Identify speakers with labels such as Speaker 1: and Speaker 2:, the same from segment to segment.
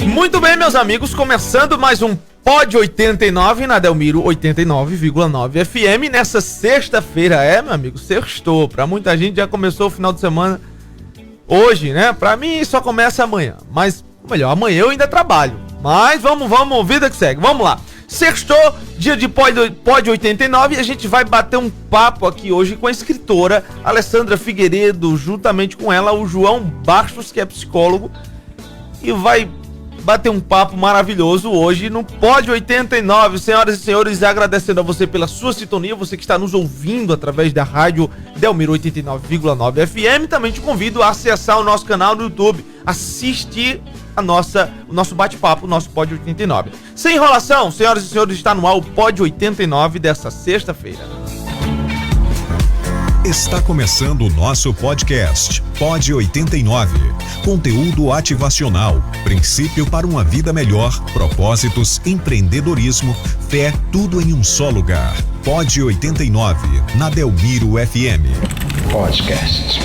Speaker 1: Muito bem, meus amigos, começando mais um Pod 89 na Delmiro 89,9 FM nessa sexta-feira. Meu amigo, sextou. Pra muita gente já começou o final de semana hoje, né? Pra mim só começa amanhã, mas melhor, amanhã eu ainda trabalho. Mas vamos, vida que segue, vamos lá. Sextou, dia de Pod 89 e a gente vai bater um papo aqui hoje com a escritora Alessandra Figueiredo, juntamente com ela o João Bastos, que é psicólogo, e vai bater um papo maravilhoso hoje no Pod 89. Senhoras e senhores, agradecendo a você pela sua sintonia, você que está nos ouvindo através da rádio Delmiro 89,9 FM. Também te convido a acessar o nosso canal no YouTube, assistir o nosso bate-papo, o nosso Pod 89. Sem enrolação, senhoras e senhores, está no ar o Pod 89 dessa sexta-feira.
Speaker 2: Está começando o nosso podcast, Pod 89. Conteúdo ativacional, princípio para uma vida melhor, propósitos, empreendedorismo, fé, tudo em um só lugar. Pod 89, na Delmiro FM.
Speaker 3: Podcast.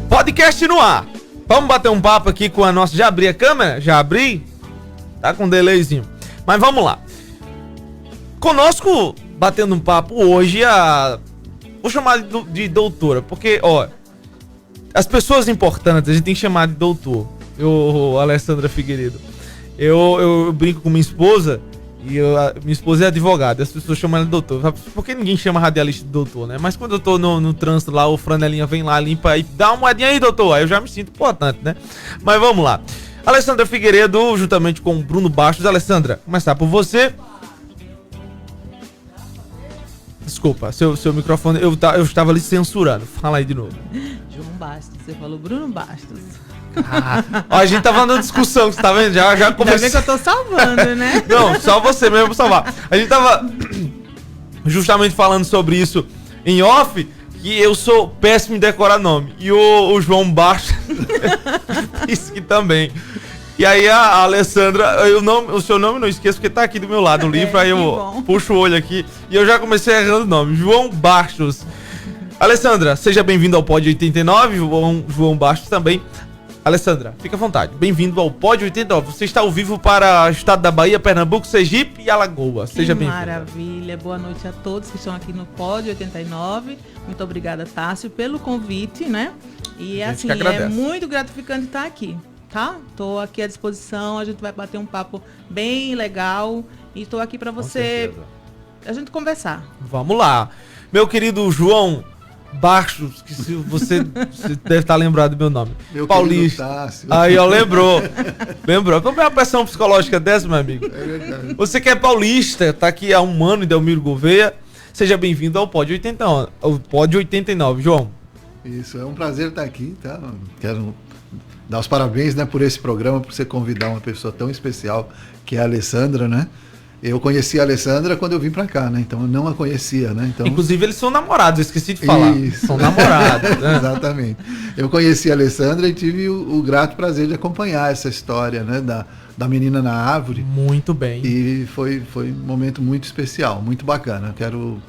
Speaker 1: Podcast no ar. Vamos bater um papo aqui com a nossa... Já abri a câmera? Já abri? Tá com um delayzinho. Mas vamos lá. Conosco, batendo um papo hoje, vou chamar de doutora, porque, as pessoas importantes a gente tem que chamar de doutor. Alessandra Figueiredo, eu brinco com minha esposa, e minha esposa é advogada, as pessoas chamam ela de doutor. Por que ninguém chama radialista de doutor, né? Mas quando eu tô no trânsito lá, o Franelinha vem lá, limpa e dá uma moedinha aí, doutor, aí eu já me sinto importante, né? Mas vamos lá. Alessandra Figueiredo, juntamente com o Bruno Bastos. Alessandra, começar por você. Desculpa, seu microfone, eu estava ali censurando. Fala aí de novo.
Speaker 4: João Bastos, você falou Bruno Bastos.
Speaker 1: A gente tava andando discussão, você tá vendo? Já começou.
Speaker 4: Ainda bem que eu tô salvando, né?
Speaker 1: Não, só você mesmo pra salvar. A gente tava justamente falando sobre isso em off, que eu sou péssimo em decorar nome. E o João Bastos disse que também. E aí a Alessandra, o seu nome não esqueço porque tá aqui do meu lado o livro, aí eu puxo o olho aqui e eu já comecei errando o nome, João Bastos. Alessandra, seja bem-vindo ao Pod 89, João Bastos também. Alessandra, fica à vontade, bem-vindo ao Pod 89, você está ao vivo para o estado da Bahia, Pernambuco, Sergipe e Alagoas, seja bem-vindo.
Speaker 4: Maravilha, boa noite a todos que estão aqui no Pod 89, muito obrigada, Tássio, pelo convite, né? E assim, é muito gratificante estar aqui. Tá? Tô aqui à disposição, a gente vai bater um papo bem legal e tô aqui para você, a gente conversar.
Speaker 1: Vamos lá. Meu querido João Bastos, que se você deve estar lembrado do meu nome.
Speaker 5: Meu
Speaker 1: Paulista. Aí, lembrou. Como é uma pressão psicológica dessa, meu amigo?
Speaker 5: É verdade.
Speaker 1: Você que é paulista, tá aqui há um ano em Delmiro Gouveia, seja bem-vindo ao Pod 89, ao Pod 89, João.
Speaker 5: Isso, é um prazer estar aqui, tá? Quero dar os parabéns, né, por esse programa, por você convidar uma pessoa tão especial que é a Alessandra, né? Eu conheci a Alessandra quando eu vim pra cá, né? Então eu não a conhecia, né? Então...
Speaker 1: Inclusive eles são namorados, eu esqueci de falar.
Speaker 5: Isso.
Speaker 1: São namorados, né?
Speaker 5: Exatamente. Eu conheci a Alessandra e tive o grato prazer de acompanhar essa história, né? Da menina na árvore.
Speaker 1: Muito bem.
Speaker 5: E foi um momento muito especial, muito bacana. Quero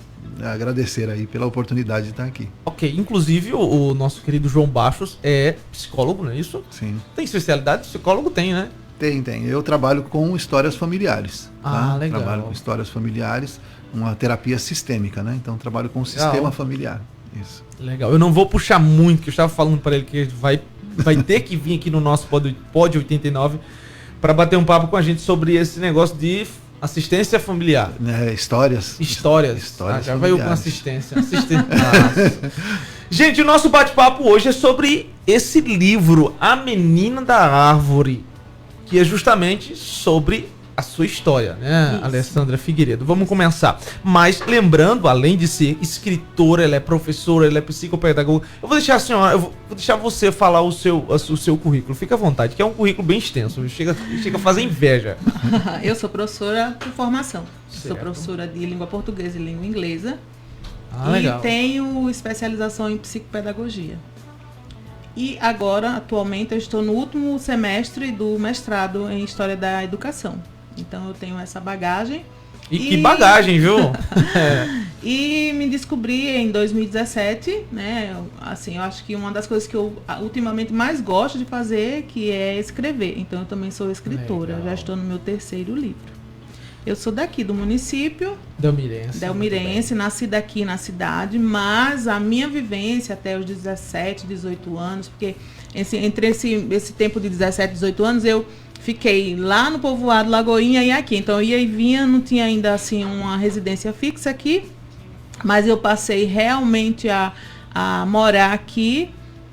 Speaker 5: agradecer aí pela oportunidade de estar aqui.
Speaker 1: Ok, inclusive o nosso querido João Bastos é psicólogo, não é isso?
Speaker 5: Sim.
Speaker 1: Tem especialidade? Psicólogo tem, né?
Speaker 5: Tem. Eu trabalho com histórias familiares.
Speaker 1: Ah, legal.
Speaker 5: Trabalho com histórias familiares, uma terapia sistêmica, né? Então trabalho com o sistema familiar. Isso.
Speaker 1: Legal. Eu não vou puxar muito, que eu estava falando para ele que vai ter que vir aqui no nosso Pod 89 para bater um papo com a gente sobre esse negócio de assistência familiar.
Speaker 5: Histórias.
Speaker 1: Já veio com assistência. Gente, o nosso bate-papo hoje é sobre esse livro, A Menina da Árvore, que é justamente sobre a sua história, né, isso. Alessandra Figueiredo. Vamos começar. Mas lembrando, além de ser escritora, ela é professora, ela é psicopedagoga. Eu vou deixar a senhora, eu vou deixar você falar o seu currículo. Fica à vontade, que é um currículo bem extenso. Chega a fazer inveja.
Speaker 4: Eu sou professora por formação.
Speaker 1: Certo.
Speaker 4: Sou professora de língua portuguesa e língua inglesa.
Speaker 1: Legal.
Speaker 4: E tenho especialização em psicopedagogia. E agora, atualmente, eu estou no último semestre do mestrado em História da Educação. Então, eu tenho essa bagagem.
Speaker 1: E que bagagem, viu?
Speaker 4: E me descobri em 2017, né? Assim, eu acho que uma das coisas que eu ultimamente mais gosto de fazer, que é escrever. Então, eu também sou escritora. Legal. Já estou no meu 3º livro. Eu sou daqui do município. Delmirense, nasci daqui na cidade, mas a minha vivência até os 17, 18 anos, porque entre esse tempo de 17, 18 anos, eu fiquei lá no povoado Lagoinha e aqui. Então, eu ia e vinha, não tinha ainda assim uma residência fixa aqui. Mas eu passei realmente a morar aqui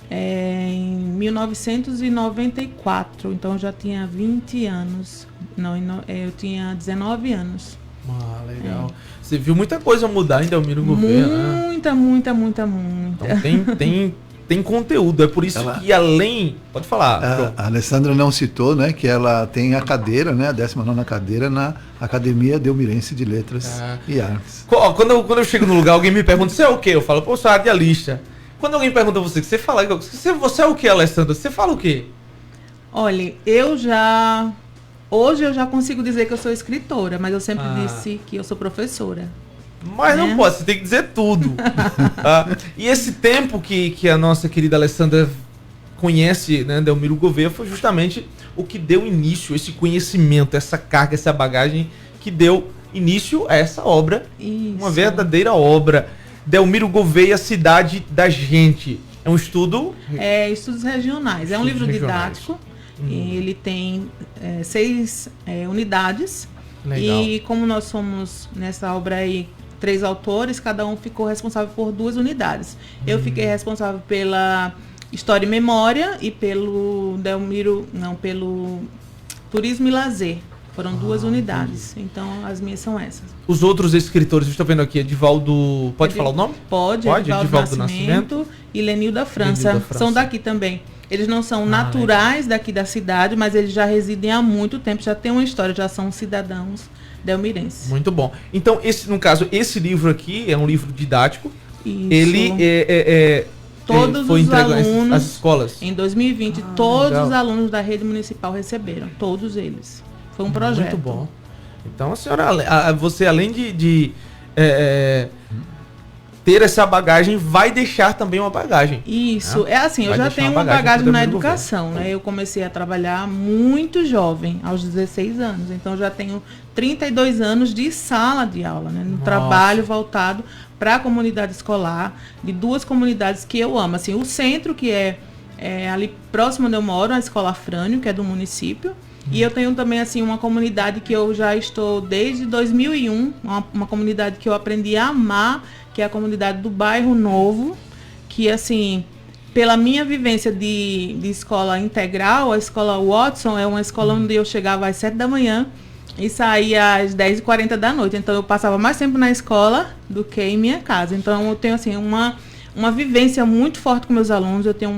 Speaker 4: em 1994. Então, eu já tinha 20 anos. Eu tinha 19 anos.
Speaker 1: Ah, legal. Você viu muita coisa mudar em Delmiro Gouveia, né?
Speaker 4: Muita.
Speaker 1: Então, tem conteúdo. É por isso que além... Pode falar.
Speaker 5: A Alessandra não citou, né, que ela tem a cadeira, né, a 19ª cadeira na Academia Delmirense de Letras e Artes.
Speaker 1: Quando eu chego no lugar, alguém me pergunta, você é o quê? Eu falo, pô, eu sou radialista. Quando alguém pergunta você, você fala, você é o quê, Alessandra? Você fala o quê?
Speaker 4: Olha, hoje eu já consigo dizer que eu sou escritora, mas eu sempre disse que eu sou professora.
Speaker 1: Mas não pode, você tem que dizer tudo. E esse tempo que a nossa querida Alessandra conhece, né, Delmiro Gouveia, foi justamente o que deu início, esse conhecimento, essa carga, essa bagagem que deu início a essa obra. Isso. Uma verdadeira obra. Delmiro Gouveia, Cidade da Gente. É um estudo...
Speaker 4: Estudos regionais. É um livro didático. Ele tem 6 unidades. Legal. E como nós somos nessa obra aí 3 autores, cada um ficou responsável por 2 unidades. Eu fiquei responsável pela História e Memória e pelo pelo Turismo e Lazer. Foram 2 unidades. Entendi. Então, as minhas são essas.
Speaker 1: Os outros escritores, estou vendo aqui, Edivaldo... Pode falar o nome?
Speaker 4: Pode. Edivaldo Nascimento e Lenilda França. São daqui também. Eles não são naturais daqui da cidade, mas eles já residem há muito tempo, já têm uma história, já são cidadãos delmirenses.
Speaker 1: Muito bom. Então, no caso, esse livro aqui é um livro didático. Isso. Ele
Speaker 4: todos
Speaker 1: foi
Speaker 4: os
Speaker 1: entregue
Speaker 4: alunos,
Speaker 1: às escolas.
Speaker 4: Em 2020, todos os alunos da rede municipal receberam. Todos eles. Foi um projeto.
Speaker 1: Muito bom. Então, a senhora, você além de ter essa bagagem, vai deixar também uma bagagem.
Speaker 4: Isso, né? Eu já tenho uma bagagem na educação, né? Eu comecei a trabalhar muito jovem, aos 16 anos. Então, já tenho 32 anos de sala de aula, né? No trabalho voltado para a comunidade escolar, de 2 comunidades que eu amo. Assim, o centro, que é ali próximo onde eu moro, a Escola Afrânio, que é do município. E eu tenho também, assim, uma comunidade que eu já estou desde 2001, uma comunidade que eu aprendi a amar, que é a comunidade do Bairro Novo, que, assim, pela minha vivência de escola integral, a escola Watson é uma escola onde eu chegava às 7 da manhã e saía às 10h40 da noite. Então, eu passava mais tempo na escola do que em minha casa. Então, eu tenho, assim, uma vivência muito forte com meus alunos. Eu tenho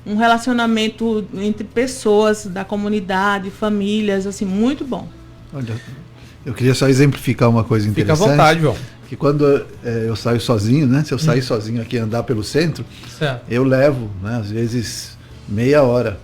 Speaker 4: um relacionamento entre pessoas da comunidade, famílias, assim, muito bom.
Speaker 5: Olha, eu queria só exemplificar uma coisa interessante.
Speaker 1: Fica à vontade, João.
Speaker 5: Que quando eu saio sozinho, né? Se eu sair sozinho aqui andar pelo centro, eu levo, né, às vezes, meia hora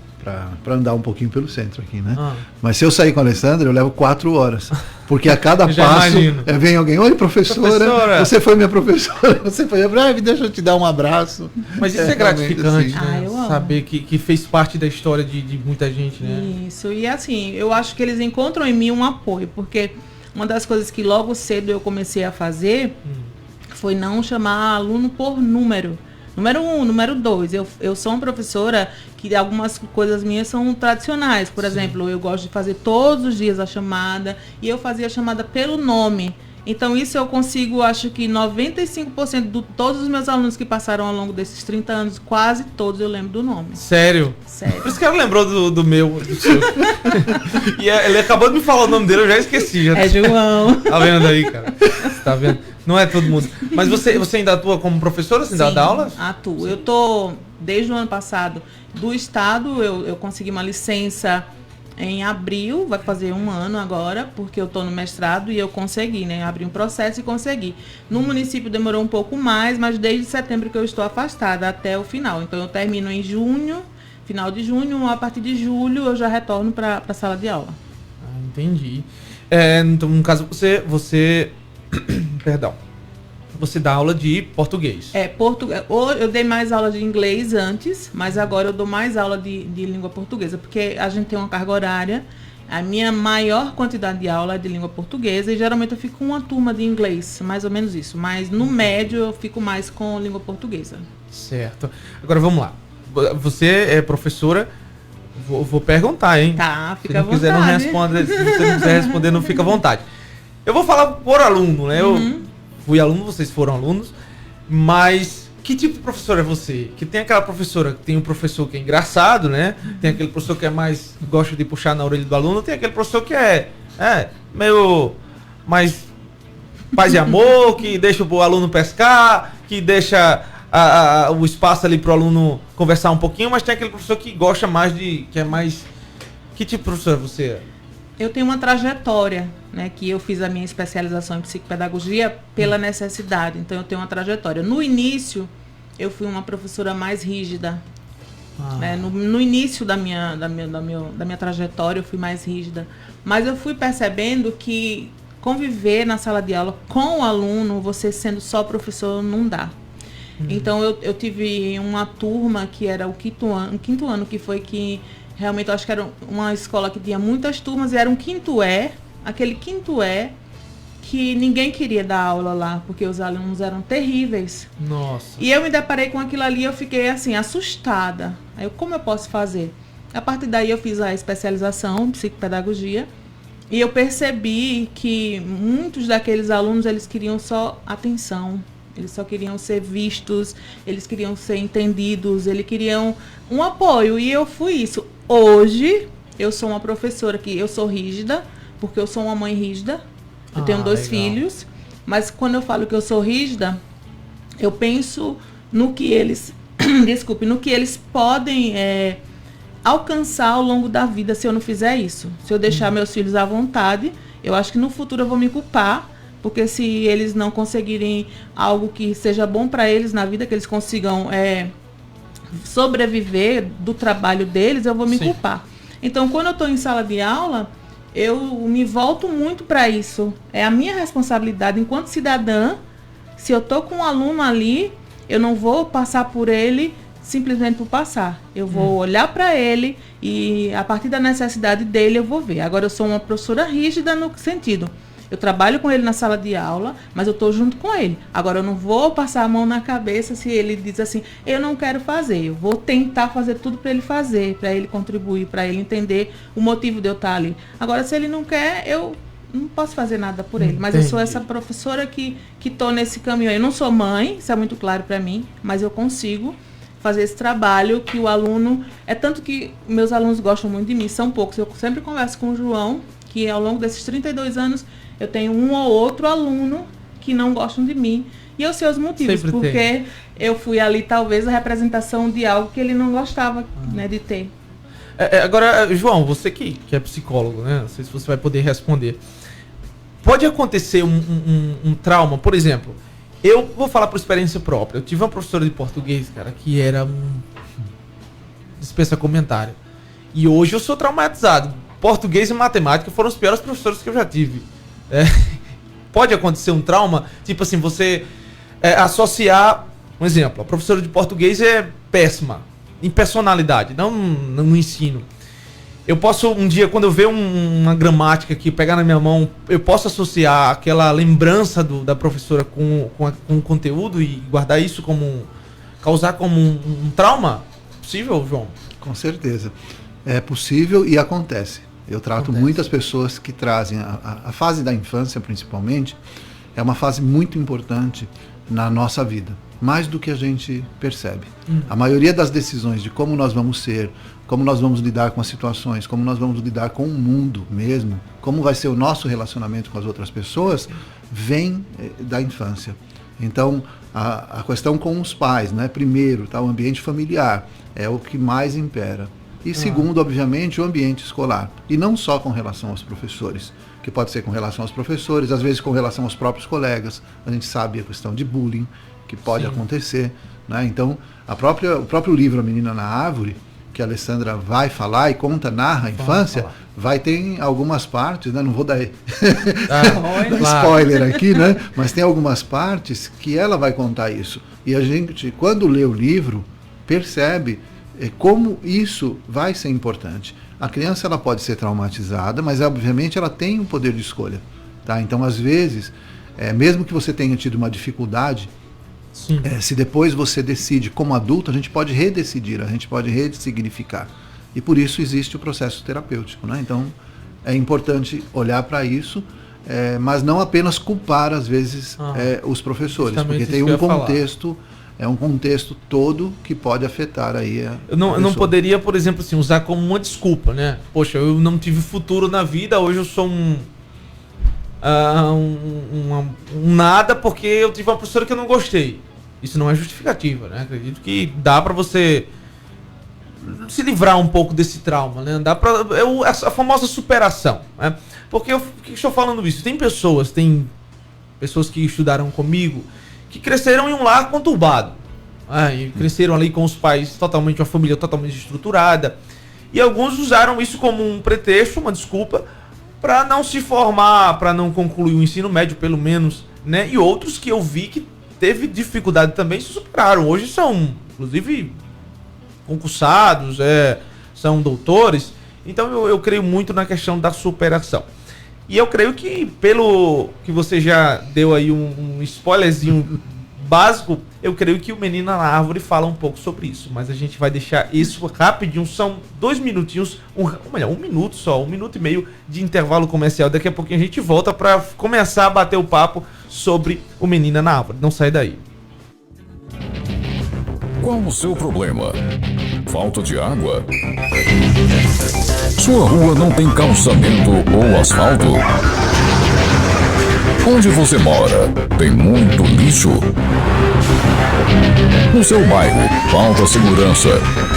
Speaker 5: para andar um pouquinho pelo centro aqui, né? Mas se eu sair com a Alessandra, eu levo 4 horas. Porque a cada passo vem alguém, oi, professora, você foi minha professora, você foi deixa eu te dar um abraço.
Speaker 1: Mas isso é gratificante,
Speaker 5: assim,
Speaker 1: né?
Speaker 4: Eu amo.
Speaker 1: Saber que fez parte da história de muita gente, né?
Speaker 4: Isso, e assim, eu acho que eles encontram em mim um apoio, porque uma das coisas que logo cedo eu comecei a fazer foi não chamar aluno por número. Número 1, número 2, eu sou uma professora que algumas coisas minhas são tradicionais. Por exemplo, eu gosto de fazer todos os dias a chamada e eu fazia a chamada pelo nome. Então, isso eu consigo, acho que 95% de todos os meus alunos que passaram ao longo desses 30 anos, quase todos eu lembro do nome.
Speaker 1: Sério?
Speaker 4: Sério.
Speaker 1: Por isso que ela lembrou do meu, do seu. E ele acabou de me falar o nome dele, eu já esqueci.
Speaker 4: É João.
Speaker 1: Tá vendo aí, cara? Você tá vendo? Não é todo mundo. Mas você ainda atua como professora? Você ainda dá aula?
Speaker 4: Atuo. Eu tô, desde o ano passado, do estado, eu consegui uma licença em abril, vai fazer 1 ano agora, porque eu estou no mestrado e eu consegui, né? Abri um processo e consegui. No município demorou um pouco mais, mas desde setembro que eu estou afastada até o final. Então eu termino em junho, final de junho, a partir de julho eu já retorno para a sala de aula.
Speaker 1: Entendi. Então, no caso, você perdão. você dá aula de português.
Speaker 4: Eu dei mais aula de inglês antes, mas agora eu dou mais aula de língua portuguesa, porque a gente tem uma carga horária. A minha maior quantidade de aula é de língua portuguesa e geralmente eu fico com uma turma de inglês, mais ou menos isso. Mas no médio eu fico mais com língua portuguesa.
Speaker 1: Certo. Agora vamos lá. Você é professora, vou perguntar, hein?
Speaker 4: Tá, fica à vontade.
Speaker 1: Se você não quiser responder, não fica à vontade. Eu vou falar por aluno, né? Eu fui aluno, vocês foram alunos, mas que tipo de professor é você? Que tem aquela professora, tem um professor que é engraçado, né? Tem aquele professor que é mais, gosta de puxar na orelha do aluno, tem aquele professor que é meio mais paz e amor, que deixa o aluno pescar, que deixa o espaço ali pro aluno conversar um pouquinho, mas tem aquele professor que gosta mais que é mais... Que tipo de professor você é?
Speaker 4: Eu tenho uma trajetória, né, que eu fiz a minha especialização em psicopedagogia pela necessidade, então eu tenho uma trajetória. No início, eu fui uma professora mais rígida. Né? No início da minha trajetória, eu fui mais rígida. Mas eu fui percebendo que conviver na sala de aula com o aluno, você sendo só professor, não dá. Então, eu tive uma turma que era o quinto ano, que foi que... Realmente, eu acho que era uma escola que tinha muitas turmas e era um quinto E, aquele quinto E que ninguém queria dar aula lá, porque os alunos eram terríveis.
Speaker 1: Nossa.
Speaker 4: E eu me deparei com aquilo ali e eu fiquei, assim, assustada. Aí, como eu posso fazer? A partir daí, eu fiz a especialização em psicopedagogia e eu percebi que muitos daqueles alunos, eles queriam só atenção. Eles só queriam ser vistos, eles queriam ser entendidos, eles queriam um apoio. E eu fui isso. Hoje, eu sou uma professora que eu sou rígida, porque eu sou uma mãe rígida. Eu tenho 2 filhos. Mas quando eu falo que eu sou rígida, eu penso no que eles... no que eles podem alcançar ao longo da vida se eu não fizer isso. Se eu deixar meus filhos à vontade, eu acho que no futuro eu vou me culpar. Porque se eles não conseguirem algo que seja bom para eles na vida, que eles consigam sobreviver do trabalho deles, eu vou me culpar. Então, quando eu estou em sala de aula, eu me volto muito para isso. É a minha responsabilidade enquanto cidadã. Se eu estou com um aluno ali, eu não vou passar por ele simplesmente por passar. Eu vou olhar para ele e, a partir da necessidade dele, eu vou ver. Agora, eu sou uma professora rígida no sentido... Eu trabalho com ele na sala de aula, mas eu estou junto com ele. Agora, eu não vou passar a mão na cabeça se ele diz assim, eu não quero fazer. Eu vou tentar fazer tudo para ele fazer, para ele contribuir, para ele entender o motivo de eu estar ali. Agora, se ele não quer, eu não posso fazer nada por ele. Mas eu sou essa professora que estou nesse caminho. Eu não sou mãe, isso é muito claro para mim, mas eu consigo fazer esse trabalho que o aluno... É tanto que meus alunos gostam muito de mim, são poucos. Eu sempre converso com o João, que ao longo desses 32 anos... Eu tenho um ou outro aluno que não gostam de mim. E eu sei os motivos, sempre porque tem. Eu fui ali, talvez, a representação de algo que ele não gostava de ter.
Speaker 1: Agora, João, você que é psicólogo, né? Não sei se você vai poder responder. Pode acontecer um trauma, por exemplo, eu vou falar por experiência própria. Eu tive uma professora de português, cara, que era dispensa comentário. E hoje eu sou traumatizado. Português e matemática foram os piores professores que eu já tive. Pode acontecer um trauma, tipo assim, você associar, um exemplo, a professora de português é péssima em personalidade, não no ensino. Eu posso, um dia, quando eu ver uma gramática aqui, pegar na minha mão, eu posso associar aquela lembrança da professora com o conteúdo e guardar isso causar como um trauma? Possível, João?
Speaker 5: Com certeza. É possível e acontece. Eu trato muitas pessoas que trazem a fase da infância, principalmente, é uma fase muito importante na nossa vida, mais do que a gente percebe. A maioria das decisões de como nós vamos ser, como nós vamos lidar com as situações, como nós vamos lidar com o mundo mesmo, como vai ser o nosso relacionamento com as outras pessoas, vem da infância. Então, a questão com os pais, né? Primeiro, tá, o ambiente familiar é o que mais impera. E segundo, obviamente, o ambiente escolar. E não só com relação aos professores, que pode ser com relação aos professores, às vezes com relação aos próprios colegas. A gente sabe a questão de bullying, que pode acontecer. Né? Então, o próprio livro A Menina na Árvore, que a Alessandra vai falar e narra a infância, vai ter algumas partes, né? Não vou dar spoiler aqui, né? Mas tem algumas partes que ela vai contar isso. E a gente, quando lê o livro, percebe como isso vai ser importante. A criança ela pode ser traumatizada, mas obviamente ela tem um poder de escolha. Tá? Então, às vezes, mesmo que você tenha tido uma dificuldade, se depois você decide como adulto, a gente pode redecidir, a gente pode ressignificar. E por isso existe o processo terapêutico. Né? Então, é importante olhar para isso, mas não apenas culpar, às vezes, os professores, porque tem um contexto... É um contexto todo que pode afetar aí
Speaker 1: eu não poderia, por exemplo, assim, usar como uma desculpa, né? Poxa, eu não tive futuro na vida, hoje eu sou um nada porque eu tive uma professora que eu não gostei. Isso não é justificativa, né? Acredito que dá pra você se livrar um pouco desse trauma, né? Dá pra, a famosa superação, né? Porque por que estou falando isso? Tem pessoas que estudaram comigo que cresceram em um lar conturbado, e cresceram ali com os pais uma família totalmente estruturada, e alguns usaram isso como um pretexto, uma desculpa, para não se formar, para não concluir o ensino médio, pelo menos, né? E outros que eu vi que teve dificuldade também se superaram. Hoje são, inclusive, concursados, são doutores. Então eu creio muito na questão da superação. E eu creio que, pelo que você já deu aí um spoilerzinho básico, eu creio que o Menino na Árvore fala um pouco sobre isso. Mas a gente vai deixar isso rapidinho, são 2 minutinhos, um minuto só, 1 minuto e meio de intervalo comercial. Daqui a pouquinho a gente volta para começar a bater o papo sobre o Menino na Árvore. Não sai daí.
Speaker 6: Qual o seu problema? Falta de água? Sua rua não tem calçamento ou asfalto? Onde você mora, tem muito lixo? No seu bairro, falta segurança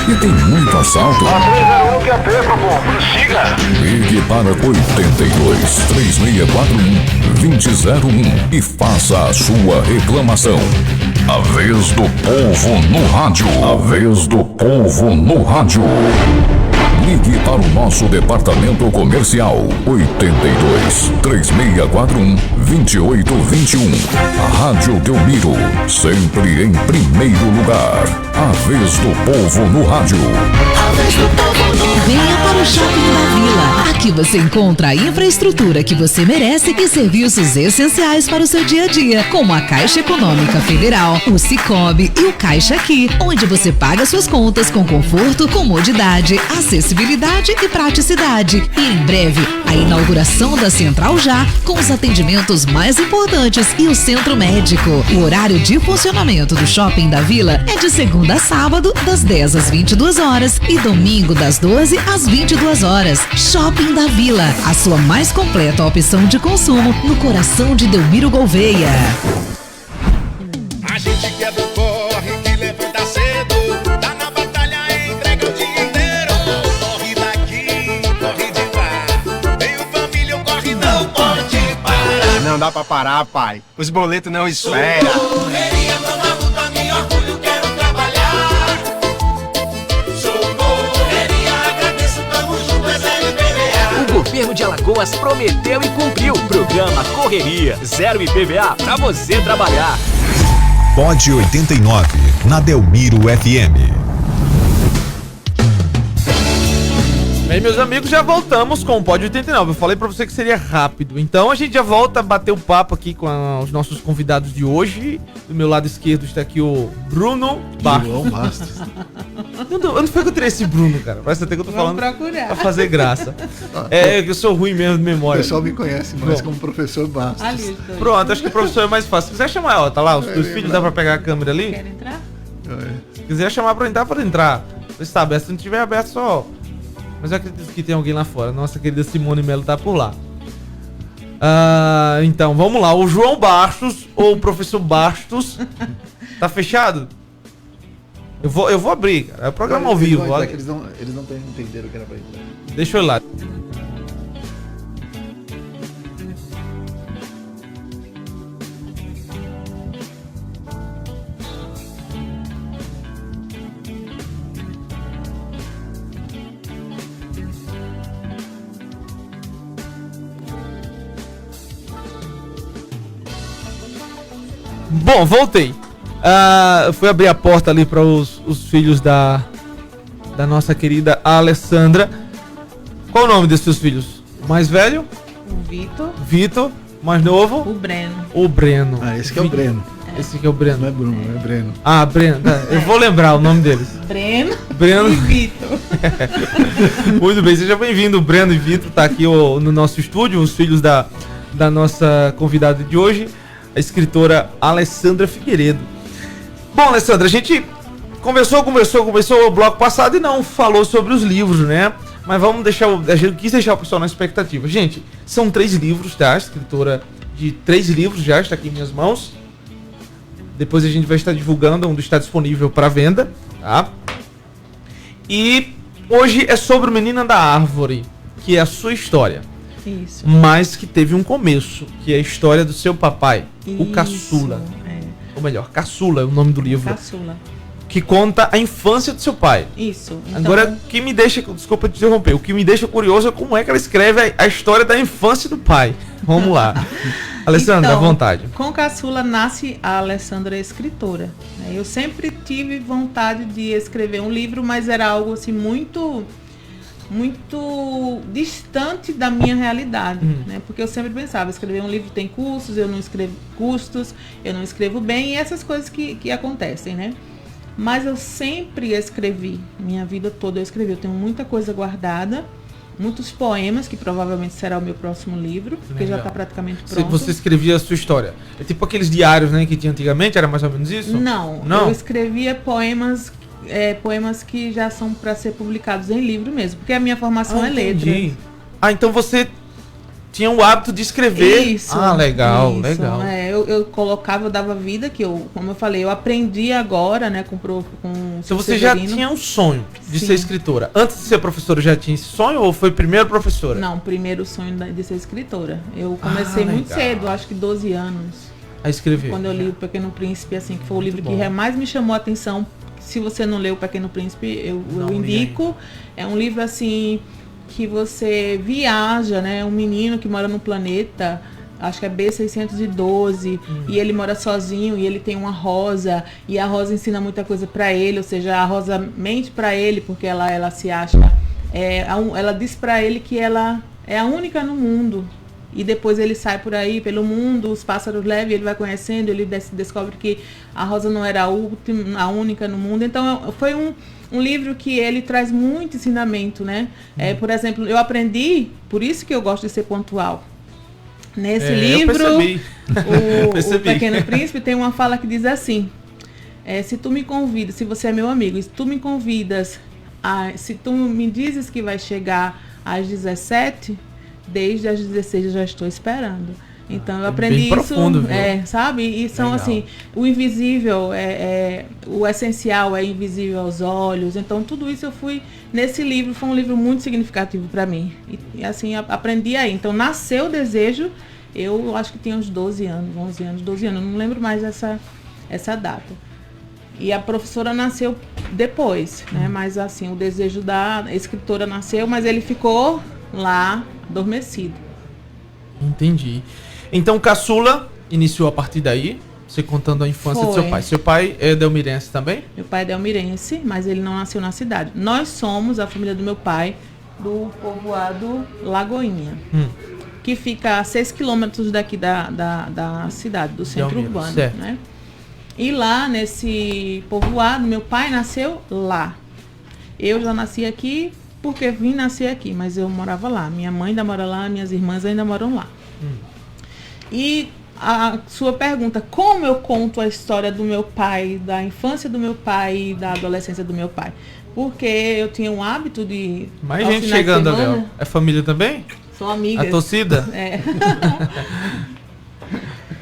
Speaker 6: e tem muito assalto?
Speaker 7: A 301 que é tempo, bom, prossiga!
Speaker 6: Ligue para 82 3641 2001 e faça a sua reclamação. A vez do povo no rádio. A vez do povo no rádio. Ligue para o nosso departamento comercial 82 3641 2821. A Rádio Delmiro, sempre em primeiro lugar. A vez do povo no rádio.
Speaker 8: A vez do povo no rádio. Venha para o Shopping da Vila. Aqui você encontra a infraestrutura que você merece e serviços essenciais para o seu dia a dia, como a Caixa Econômica Federal, o Sicoob e o Caixa Aqui, onde você paga suas contas com conforto, comodidade, acessibilidade e praticidade. E em breve, a inauguração da Central Já, com os atendimentos mais importantes e o centro médico. O horário de funcionamento do Shopping da Vila é de segunda a sábado, das 10 às 22 horas e domingo das 12 às 22 horas. Shopping da Vila, a sua mais completa opção de consumo no coração de Delmiro Gouveia.
Speaker 9: A gente quebra o corre, que levanta cedo, tá na batalha, entrega o dia inteiro. Corre daqui, corre de lá, tenho família, eu corre, não pode parar.
Speaker 10: Não dá pra parar, pai, os boletos não esperam.
Speaker 9: Correria, não luta, me orgulho, quero trabalhar. Sou correria, agradeço, tamo junto, é 0 IPVA.
Speaker 11: O governo de Alagoas prometeu e cumpriu. Programa Correria, 0 IPVA pra você trabalhar.
Speaker 2: Pod 89, na Delmiro FM.
Speaker 1: Bem, meus amigos, já voltamos com o Pod 89. Eu falei pra você que seria rápido. Então a gente já volta a bater o papo aqui com os nossos convidados de hoje. Do meu lado esquerdo está aqui o Bruno Bastos. Onde foi que eu tirei esse Bruno, cara? Parece até que eu tô falando pra fazer graça. Eu sou ruim mesmo de memória.
Speaker 5: O pessoal me conhece mais como professor Bastos.
Speaker 4: Ali,
Speaker 1: pronto, acho que o professor é mais fácil. Se quiser chamar, ó, tá lá, os dois filhos, dá pra pegar a câmera ali?
Speaker 4: Quer entrar?
Speaker 1: Se quiser chamar pra entrar, pode entrar. Se está aberto, se não estiver aberto, só... Mas eu acredito que tem alguém lá fora. Nossa querida Simone Melo tá por lá. Então, vamos lá. O João Bastos, ou o professor Bastos, tá fechado? Eu vou abrir, cara. É o programa ao vivo.
Speaker 5: Eles não entenderam o que era pra entrar.
Speaker 1: Deixa eu ir lá. Bom, voltei. Fui abrir a porta ali para os filhos da nossa querida Alessandra. Qual o nome desses seus filhos? O mais velho?
Speaker 4: O Vitor.
Speaker 1: Vitor. Mais novo?
Speaker 4: O Breno.
Speaker 1: O Breno.
Speaker 5: Esse que é o Breno.
Speaker 1: Esse que é o Breno.
Speaker 5: Não é Bruno, é Breno.
Speaker 1: Breno. Eu vou lembrar o nome deles.
Speaker 4: Breno e Vitor.
Speaker 1: Muito bem, seja bem-vindo, Breno e Vitor. Tá aqui no nosso estúdio, os filhos da nossa convidada de hoje, a escritora Alessandra Figueiredo. Bom, Alessandra, a gente conversou o bloco passado e não falou sobre os livros, né? Mas a gente quis deixar o pessoal na expectativa. Gente, são 3 livros, tá? A escritora de 3 livros já está aqui em minhas mãos. Depois a gente vai estar divulgando onde está disponível para venda, tá? E hoje é sobre o Menina da Árvore, que é a sua história.
Speaker 4: Isso.
Speaker 1: Mas que teve um começo, que é a história do seu papai,
Speaker 4: Isso,
Speaker 1: o Caçula.
Speaker 4: É.
Speaker 1: Ou melhor, Caçula é o nome do livro.
Speaker 4: Caçula.
Speaker 1: Que conta a infância do seu pai.
Speaker 4: Isso. Então...
Speaker 1: Agora, o que me deixa... Desculpa te interromper. O que me deixa curioso é como é que ela escreve a história da infância do pai. Vamos lá. Alessandra,
Speaker 4: então,
Speaker 1: à vontade.
Speaker 4: Com Caçula nasce a Alessandra escritora. Eu sempre tive vontade de escrever um livro, mas era algo assim muito distante da minha realidade, né? Porque eu sempre pensava, escrever um livro tem custos, eu não escrevo bem, e essas coisas que acontecem, né? Mas eu sempre escrevi, minha vida toda eu escrevi, eu tenho muita coisa guardada, muitos poemas, que provavelmente será o meu próximo livro, porque já está praticamente pronto.
Speaker 1: Você escrevia a sua história. É tipo aqueles diários, né, que tinha antigamente, era mais ou menos isso?
Speaker 4: Não? Eu escrevia poemas que já são para ser publicados em livro mesmo, porque a minha formação é letra.
Speaker 1: Então você tinha o hábito de escrever.
Speaker 4: Isso.
Speaker 1: Legal.
Speaker 4: Eu dava vida, como eu falei, eu aprendi agora, né, com
Speaker 1: Então você já tinha um sonho de ser escritora. Antes de ser professora, já tinha esse sonho ou foi primeiro professora?
Speaker 4: Não, primeiro sonho de ser escritora. Eu comecei muito cedo, acho que 12 anos.
Speaker 1: A escrever.
Speaker 4: Quando eu li O Pequeno Príncipe, assim, que foi o livro que mais me chamou a atenção. Se você não leu O Pequeno Príncipe, eu indico. É um livro, assim, que você viaja, né? Um menino que mora no planeta, acho que é B612, e ele mora sozinho, e ele tem uma rosa, e a rosa ensina muita coisa pra ele, ou seja, a rosa mente pra ele, porque ela se acha... ela diz pra ele que ela é a única no mundo. E depois ele sai por aí, pelo mundo, os pássaros levam, ele vai conhecendo, ele descobre que a rosa não era a única no mundo. Então, foi um livro que ele traz muito ensinamento, né? Por exemplo, eu aprendi, por isso que eu gosto de ser pontual. Nesse livro, o Pequeno Príncipe tem uma fala que diz assim, se tu me convidas, se você é meu amigo, se tu me convidas, se tu me dizes que vai chegar às 17... Desde as 16 eu já estou esperando. Então eu aprendi isso,
Speaker 1: profundo,
Speaker 4: sabe? E são assim, o invisível o essencial é invisível aos olhos. Então tudo isso eu fui nesse livro, foi um livro muito significativo para mim. E assim, aprendi aí. Então nasceu o desejo, eu acho que tinha uns 12 anos, 11 anos, 12 anos, não lembro mais essa data. E a professora nasceu depois, né? Mas assim, o desejo da escritora nasceu, mas ele ficou lá adormecido.
Speaker 1: Entendi. Então Caçula iniciou a partir daí, você contando a infância do seu pai. Seu pai é delmirense também?
Speaker 4: Meu pai é delmirense, mas ele não nasceu na cidade. Nós somos, a família do meu pai, do povoado Lagoinha, que fica a 6 quilômetros daqui da cidade, do centro urbano, né? E lá nesse povoado, meu pai nasceu lá. Eu já nasci aqui porque vim nascer aqui, mas eu morava lá. Minha mãe ainda mora lá, minhas irmãs ainda moram lá. E a sua pergunta, como eu conto a história do meu pai, da infância do meu pai e da adolescência do meu pai? Porque eu tinha um hábito de...
Speaker 1: Mais gente chegando, Abel. É família também?
Speaker 4: São amigas.
Speaker 1: A torcida?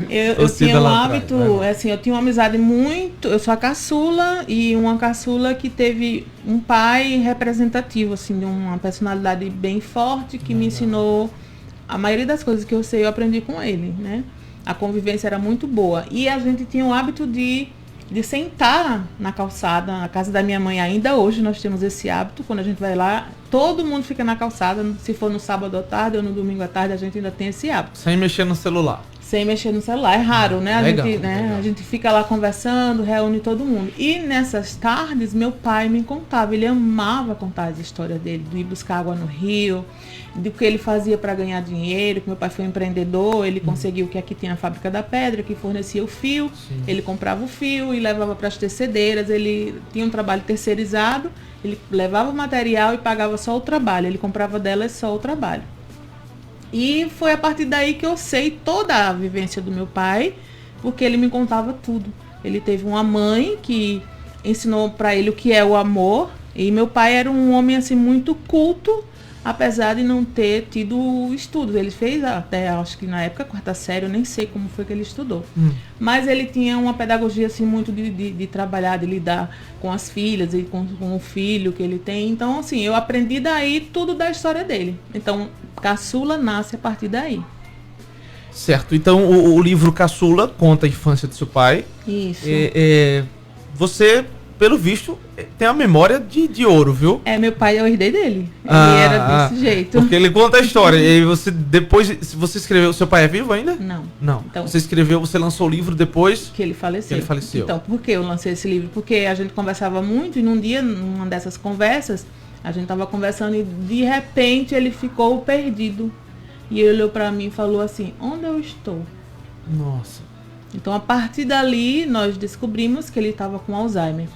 Speaker 4: Eu tinha um hábito, assim, eu tinha uma amizade muito... Eu sou a caçula e uma caçula que teve um pai representativo, assim, de uma personalidade bem forte que me ensinou a maioria das coisas que eu sei, eu aprendi com ele, né? A convivência era muito boa. E a gente tinha o hábito de sentar na calçada, na casa da minha mãe ainda hoje nós temos esse hábito, quando a gente vai lá, todo mundo fica na calçada, se for no sábado à tarde ou no domingo à tarde, a gente ainda tem esse hábito.
Speaker 1: Sem mexer no celular.
Speaker 4: sem mexer no celular. É raro, né?
Speaker 1: Legal.
Speaker 4: A gente fica lá conversando, reúne todo mundo. E nessas tardes, meu pai me contava, ele amava contar as histórias dele, de ir buscar água no rio, do que ele fazia para ganhar dinheiro, que meu pai foi empreendedor, ele conseguiu que aqui tinha a fábrica da pedra, que fornecia o fio, ele comprava o fio e levava para as tecedeiras, ele tinha um trabalho terceirizado, ele levava o material e pagava só o trabalho, ele comprava delas só o trabalho. E foi a partir daí que eu sei toda a vivência do meu pai, porque ele me contava tudo. Ele teve uma mãe que ensinou para ele o que é o amor, e meu pai era um homem assim muito culto, apesar de não ter tido estudos. Ele fez até, acho que na época, 4ª série, eu nem sei como foi que ele estudou. Mas ele tinha uma pedagogia assim muito de trabalhar, de lidar com as filhas e com o filho que ele tem. Então, assim, eu aprendi daí tudo da história dele. Então, Caçula nasce a partir daí.
Speaker 1: Certo. Então, o livro Caçula conta a infância do seu pai.
Speaker 4: Isso.
Speaker 1: Você, pelo visto, tem a memória de ouro, viu?
Speaker 4: Meu pai, eu herdei dele. Ele era desse jeito.
Speaker 1: Porque ele conta a história. E aí você, depois, você escreveu... Seu pai é vivo ainda? Não. Então, você escreveu, você lançou o livro depois...
Speaker 4: Que ele faleceu. Então, por que eu lancei esse livro? Porque a gente conversava muito e num dia, numa dessas conversas, a gente tava conversando e de repente ele ficou perdido. E ele olhou pra mim e falou assim, onde eu estou?
Speaker 1: Nossa.
Speaker 4: Então, a partir dali, nós descobrimos que ele estava com Alzheimer.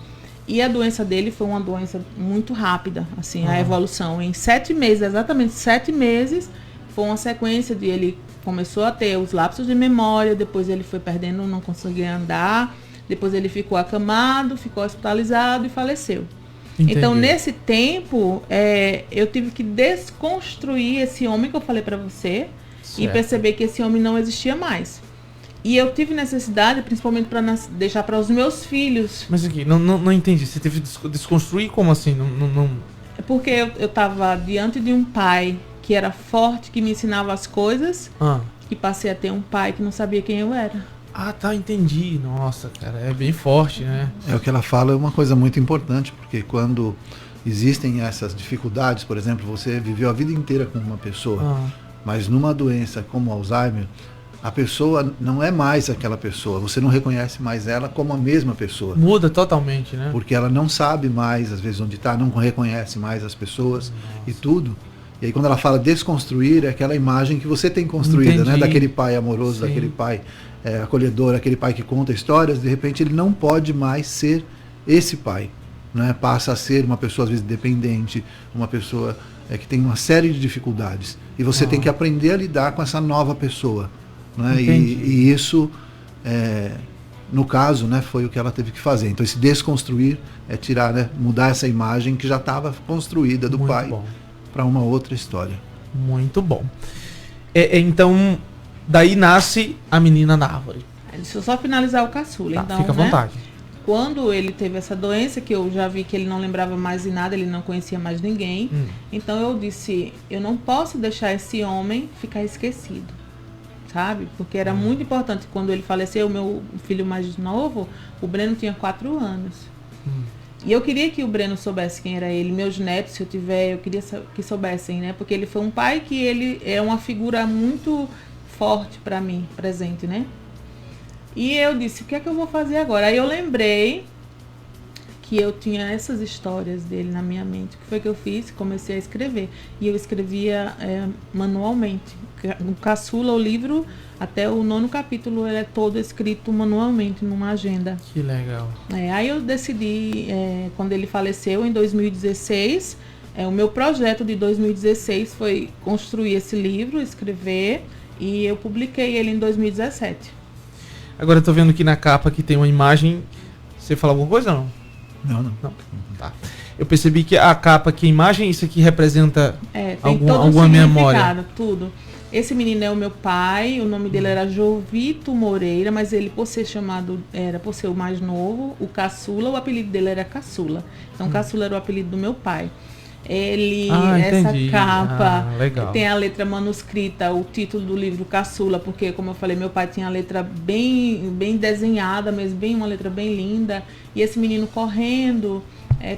Speaker 4: E a doença dele foi uma doença muito rápida, assim, a evolução. Em 7 meses, exatamente 7 meses, foi uma sequência de ele começou a ter os lapsos de memória, depois ele foi perdendo, não conseguia andar, depois ele ficou acamado, ficou hospitalizado e faleceu. Entendi. Então, nesse tempo, eu tive que desconstruir esse homem que eu falei para você, e perceber que esse homem não existia mais. E eu tive necessidade, principalmente para deixar para os meus filhos.
Speaker 1: Mas aqui, não entendi. Você teve que desconstruir? Como assim? Não...
Speaker 4: É porque eu estava diante de um pai que era forte, que me ensinava as coisas, e passei a ter um pai que não sabia quem eu era.
Speaker 1: Tá, entendi. Nossa, cara, é bem forte, né?
Speaker 5: O que ela fala é uma coisa muito importante, porque quando existem essas dificuldades, por exemplo, você viveu a vida inteira com uma pessoa, mas numa doença como Alzheimer, a pessoa não é mais aquela pessoa, você não reconhece mais ela como a mesma pessoa.
Speaker 1: Muda totalmente, né?
Speaker 5: Porque ela não sabe mais, às vezes, onde está, não reconhece mais as pessoas e tudo. E aí quando ela fala desconstruir, é aquela imagem que você tem construída, né? Daquele pai amoroso, daquele pai acolhedor, aquele pai que conta histórias, de repente ele não pode mais ser esse pai, né? Passa a ser uma pessoa, às vezes, dependente, uma pessoa que tem uma série de dificuldades. E você tem que aprender a lidar com essa nova pessoa. Né? E isso, no caso, né, foi o que ela teve que fazer. Então, esse desconstruir é tirar, né, mudar essa imagem que já estava construída do pai para uma outra história.
Speaker 1: Muito bom. Então, daí nasce a menina na árvore.
Speaker 4: Deixa eu só finalizar o Caçula. Então,
Speaker 1: fica à vontade.
Speaker 4: Quando ele teve essa doença, que eu já vi que ele não lembrava mais de nada, ele não conhecia mais ninguém. Então, eu disse, eu não posso deixar esse homem ficar esquecido. Sabe? Porque era muito importante. Quando ele faleceu, o meu filho mais novo, o Breno tinha 4 anos. E eu queria que o Breno soubesse quem era ele. Meus netos, se eu tiver, eu queria que soubessem, né? Porque ele foi um pai que ele é uma figura muito forte para mim, presente, né? E eu disse, o que é que eu vou fazer agora? Aí eu lembrei que eu tinha essas histórias dele na minha mente. O que foi que eu fiz? Comecei a escrever. E eu escrevia manualmente. O Caçula, o livro, até o 9º capítulo, ele é todo escrito manualmente, numa agenda.
Speaker 1: Que legal.
Speaker 4: Aí eu decidi, quando ele faleceu, em 2016, o meu projeto de 2016 foi construir esse livro, escrever, e eu publiquei ele em 2017.
Speaker 1: Agora eu tô vendo aqui na capa que tem uma imagem. Você fala alguma coisa ou não?
Speaker 5: Não.
Speaker 1: Tá. Eu percebi que a capa, que a imagem, isso aqui representa alguma memória.
Speaker 4: Tudo. Esse menino é o meu pai, o nome dele era Jovito Moreira, mas ele, por ser o mais novo, o Caçula, o apelido dele era Caçula. Então, Caçula era o apelido do meu pai. Essa capa tem a letra manuscrita, o título do livro Caçula, porque, como eu falei, meu pai tinha a letra bem desenhada, mas uma letra bem linda. E esse menino correndo,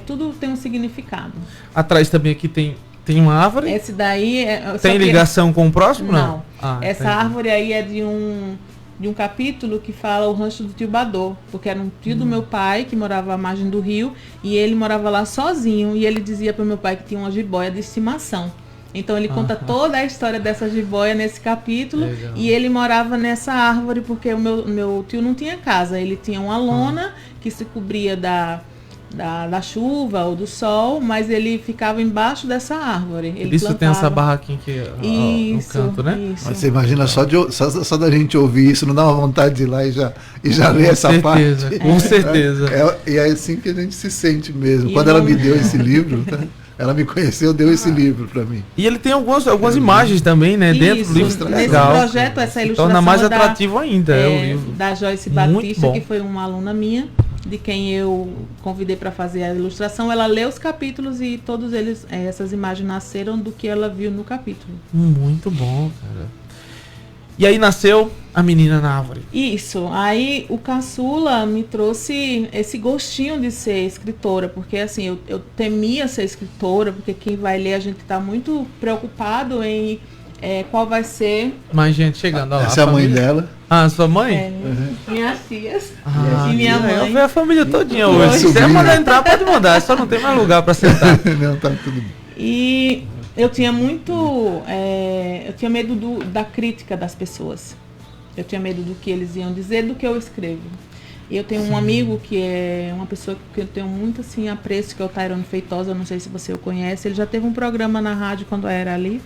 Speaker 4: tudo tem um significado.
Speaker 1: Atrás também aqui tem uma árvore?
Speaker 4: Esse daí
Speaker 1: tem ligação com o próximo?
Speaker 4: Não. Essa
Speaker 1: entendi.
Speaker 4: árvore aí é de um capítulo que fala o rancho do tio Badô, porque era um tio do meu pai que morava à margem do rio e ele morava lá sozinho, e ele dizia para o meu pai que tinha uma jiboia de estimação. Então ele conta toda a história dessa jiboia nesse capítulo. Legal. E ele morava nessa árvore porque o meu tio não tinha casa, ele tinha uma lona que se cobria da chuva ou do sol, mas ele ficava embaixo dessa árvore. Ele
Speaker 1: isso
Speaker 4: plantava.
Speaker 1: Tem essa barraquinha aqui no canto, né?
Speaker 5: Isso. Mas você imagina só da gente ouvir isso, não dá uma vontade de ir lá e já ler essa parte.
Speaker 1: Com certeza.
Speaker 5: E é assim que a gente se sente mesmo. Quando ela me deu esse livro, ela me conheceu, deu esse livro para mim.
Speaker 1: E ele tem algumas imagens também, né? Dentro do livro.
Speaker 4: Nesse projeto, essa ilustração
Speaker 1: torna mais atrativo ainda, o livro.
Speaker 4: Da Joyce Batista, que foi uma aluna minha, de quem eu convidei para fazer a ilustração. Ela leu os capítulos e todos eles, essas imagens nasceram do que ela viu no capítulo.
Speaker 1: Muito bom, cara. E aí nasceu a menina na árvore.
Speaker 4: Isso. Aí o caçula me trouxe esse gostinho de ser escritora, porque assim, eu temia ser escritora, porque quem vai ler, a gente está muito preocupado em qual vai ser...
Speaker 1: Mais gente chegando lá.
Speaker 5: Essa é a mãe dela.
Speaker 1: Ah, sua mãe?
Speaker 4: Minhas tias e minha mãe.
Speaker 1: Eu vi a família todinha hoje. Se você mandar entrar, pode mandar. Só não tem mais lugar para sentar.
Speaker 5: Não, tá tudo bem.
Speaker 4: E eu tinha muito... eu tinha medo da crítica das pessoas. Eu tinha medo do que eles iam dizer, do que eu escrevo. E eu tenho um amigo que é uma pessoa que eu tenho muito assim, apreço, que é o Tairone Feitosa. Não sei se você o conhece. Ele já teve um programa na rádio quando eu era ali,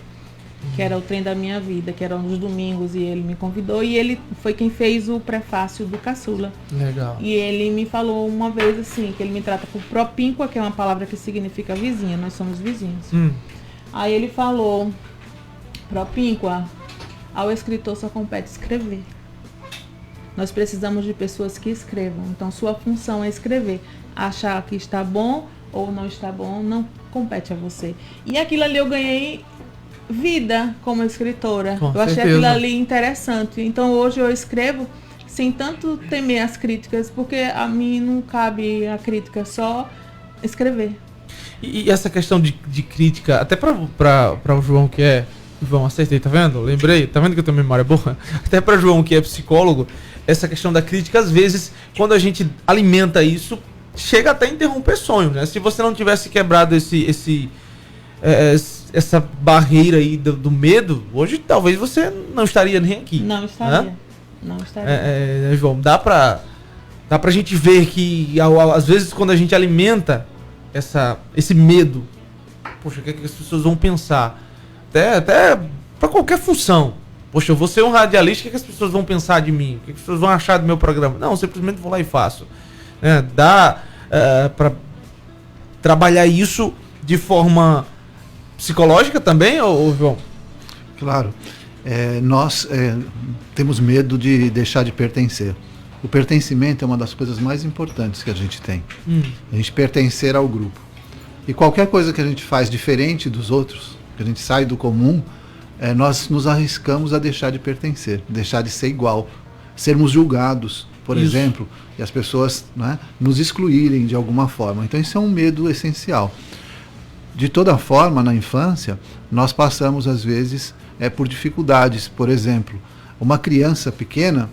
Speaker 4: que era o Trem da Minha Vida, que era nos domingos, e ele me convidou, e ele foi quem fez o prefácio do Caçula.
Speaker 1: Legal.
Speaker 4: E ele me falou uma vez assim, que ele me trata por propínqua, que é uma palavra que significa vizinha, nós somos vizinhos. Aí ele falou, propínqua, ao escritor só compete escrever. Nós precisamos de pessoas que escrevam, então sua função é escrever. Achar que está bom ou não está bom, não compete a você. E aquilo ali eu ganhei vida como escritora.
Speaker 1: Com
Speaker 4: eu achei
Speaker 1: certeza.
Speaker 4: aquilo ali interessante. Então hoje eu escrevo sem tanto temer as críticas, porque a mim não cabe a crítica, só escrever.
Speaker 1: E essa questão de crítica, até para o João que é... João, acertei, tá vendo? Lembrei, tá vendo que eu tenho memória boa? Até para João que é psicólogo, essa questão da crítica, às vezes, quando a gente alimenta isso, chega até a interromper sonho, né? Se você não tivesse quebrado essa barreira aí do medo, hoje talvez você não estaria nem aqui.
Speaker 4: Não estaria.
Speaker 1: Né?
Speaker 4: Não estaria.
Speaker 1: João, dá pra gente ver que às vezes quando a gente alimenta esse medo, poxa, o que as pessoas vão pensar? Até pra qualquer função. Poxa, eu vou ser um radialista, o que as pessoas vão pensar de mim? O que as pessoas vão achar do meu programa? Não, simplesmente vou lá e faço. Dá pra trabalhar isso de forma psicológica também, ou João?
Speaker 5: Claro. Nós temos medo de deixar de pertencer. O pertencimento é uma das coisas mais importantes que a gente tem. A gente pertencer ao grupo. E qualquer coisa que a gente faz diferente dos outros, que a gente sai do comum, nós nos arriscamos a deixar de pertencer, deixar de ser igual, sermos julgados, por exemplo, e as pessoas, né, nos excluírem de alguma forma. Então isso é um medo essencial. De toda forma, na infância, nós passamos às vezes por dificuldades. Por exemplo, uma criança pequena,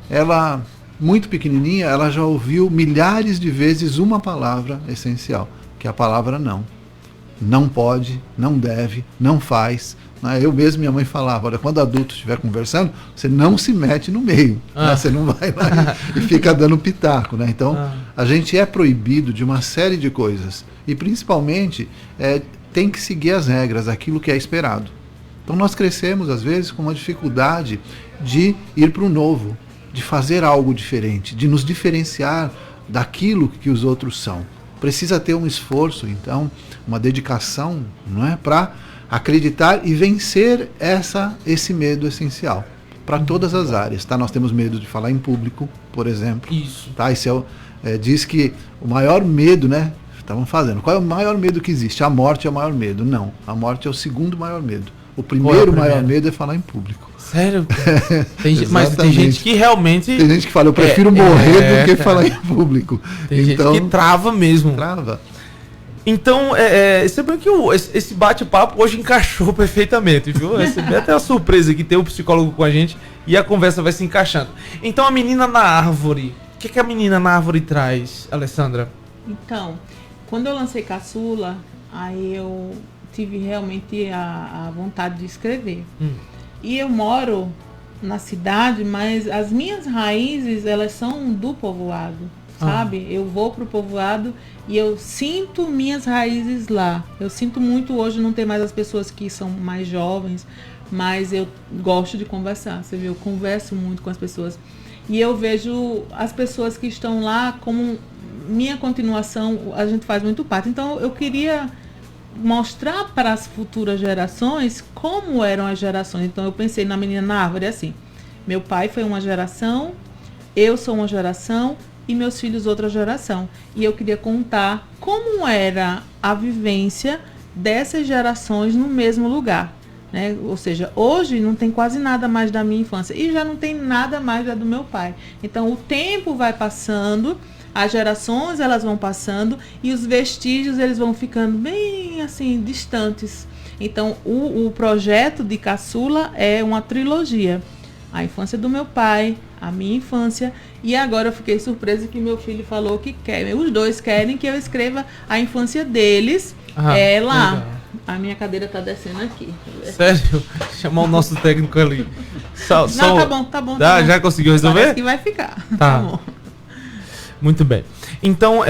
Speaker 5: ela, muito pequenininha, ela já ouviu milhares de vezes uma palavra essencial, que é a palavra não. Não pode, não deve, não faz. Eu mesmo, minha mãe falava, olha, quando adulto estiver conversando, você não se mete no meio, né? Você não vai lá e fica dando pitaco, né? Então, a gente é proibido de uma série de coisas. E principalmente, tem que seguir as regras, aquilo que é esperado. Então nós crescemos, às vezes, com uma dificuldade de ir para o novo, de fazer algo diferente, de nos diferenciar daquilo que os outros são. Precisa ter um esforço, então, uma dedicação, não é, para acreditar e vencer esse medo essencial para todas as áreas. Tá? Nós temos medo de falar em público, por exemplo.
Speaker 1: Isso.
Speaker 5: Tá? Isso diz que o maior medo, né? Estavam fazendo. Qual é o maior medo que existe? A morte é o maior medo. Não. A morte é o segundo maior medo. O primeiro maior medo é falar em público.
Speaker 1: Sério? Mas tem gente que realmente...
Speaker 5: Tem gente que fala, eu prefiro morrer do que falar em público.
Speaker 1: Tem gente que trava mesmo.
Speaker 5: Trava.
Speaker 1: Então, você vê que esse bate-papo hoje encaixou perfeitamente, viu? Recebi até a surpresa que tem um psicólogo com a gente e a conversa vai se encaixando. Então, a menina na árvore. O que a menina na árvore traz, Alessandra?
Speaker 4: Então, quando eu lancei Caçula, aí eu tive realmente a vontade de escrever. E eu moro na cidade, mas as minhas raízes, elas são do povoado, sabe? Eu vou pro povoado e eu sinto minhas raízes lá. Eu sinto muito hoje não ter mais as pessoas que são mais jovens, mas eu gosto de conversar, você viu? Eu converso muito com as pessoas. E eu vejo as pessoas que estão lá como minha continuação, a gente faz muito parte. Então eu queria mostrar para as futuras gerações como eram as gerações. Então eu pensei na menina na árvore assim. Meu pai foi uma geração, eu sou uma geração e meus filhos outra geração. E eu queria contar como era a vivência dessas gerações no mesmo lugar. Né? Ou seja, hoje não tem quase nada mais da minha infância e já não tem nada mais da do meu pai. Então o tempo vai passando, as gerações elas vão passando e os vestígios eles vão ficando bem assim distantes. Então o projeto de Caçula é uma trilogia: a infância do meu pai, a minha infância, e agora eu fiquei surpresa que meu filho falou que quer. Os dois querem que eu escreva a infância deles lá. Legal. A minha cadeira tá descendo aqui.
Speaker 1: Sério? Chamar o nosso técnico ali.
Speaker 4: Não, tá bom.
Speaker 1: Já conseguiu resolver?
Speaker 4: Parece que vai ficar. Tá bom.
Speaker 1: Muito bem. Então,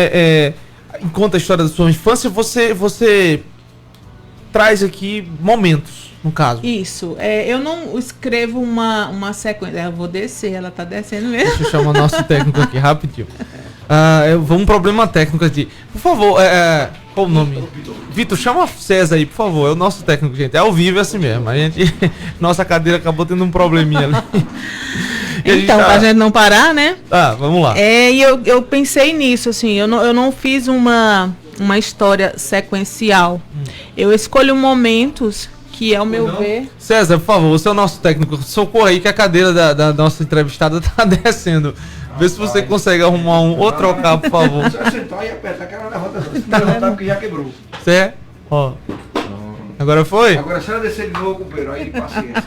Speaker 1: conta a história da sua infância, você traz aqui momentos, no caso.
Speaker 4: Isso. Eu não escrevo uma sequência. Eu vou descer, ela tá descendo mesmo.
Speaker 1: Deixa eu chamar o nosso técnico aqui, rapidinho. Um problema técnico aqui. Por favor, qual o nome? Vitor, chama o César aí, por favor. É o nosso técnico, gente. É ao vivo, é assim mesmo. Nossa cadeira acabou tendo um probleminha ali.
Speaker 4: Então, pra gente não parar, né?
Speaker 1: Vamos lá.
Speaker 4: E eu pensei nisso, assim. Eu não fiz uma história sequencial. Eu escolho momentos que, ao meu ver...
Speaker 1: César, por favor, você é o nosso técnico. Socorra aí que a cadeira da nossa entrevistada tá descendo. Vê se você consegue arrumar ou trocar, por favor.
Speaker 12: Só sentar e apertar que ela levanta não. Se não levantar porque já quebrou.
Speaker 1: Certo? Ó. Agora foi?
Speaker 12: Agora se ela descer de novo, companheiro, aí paciência.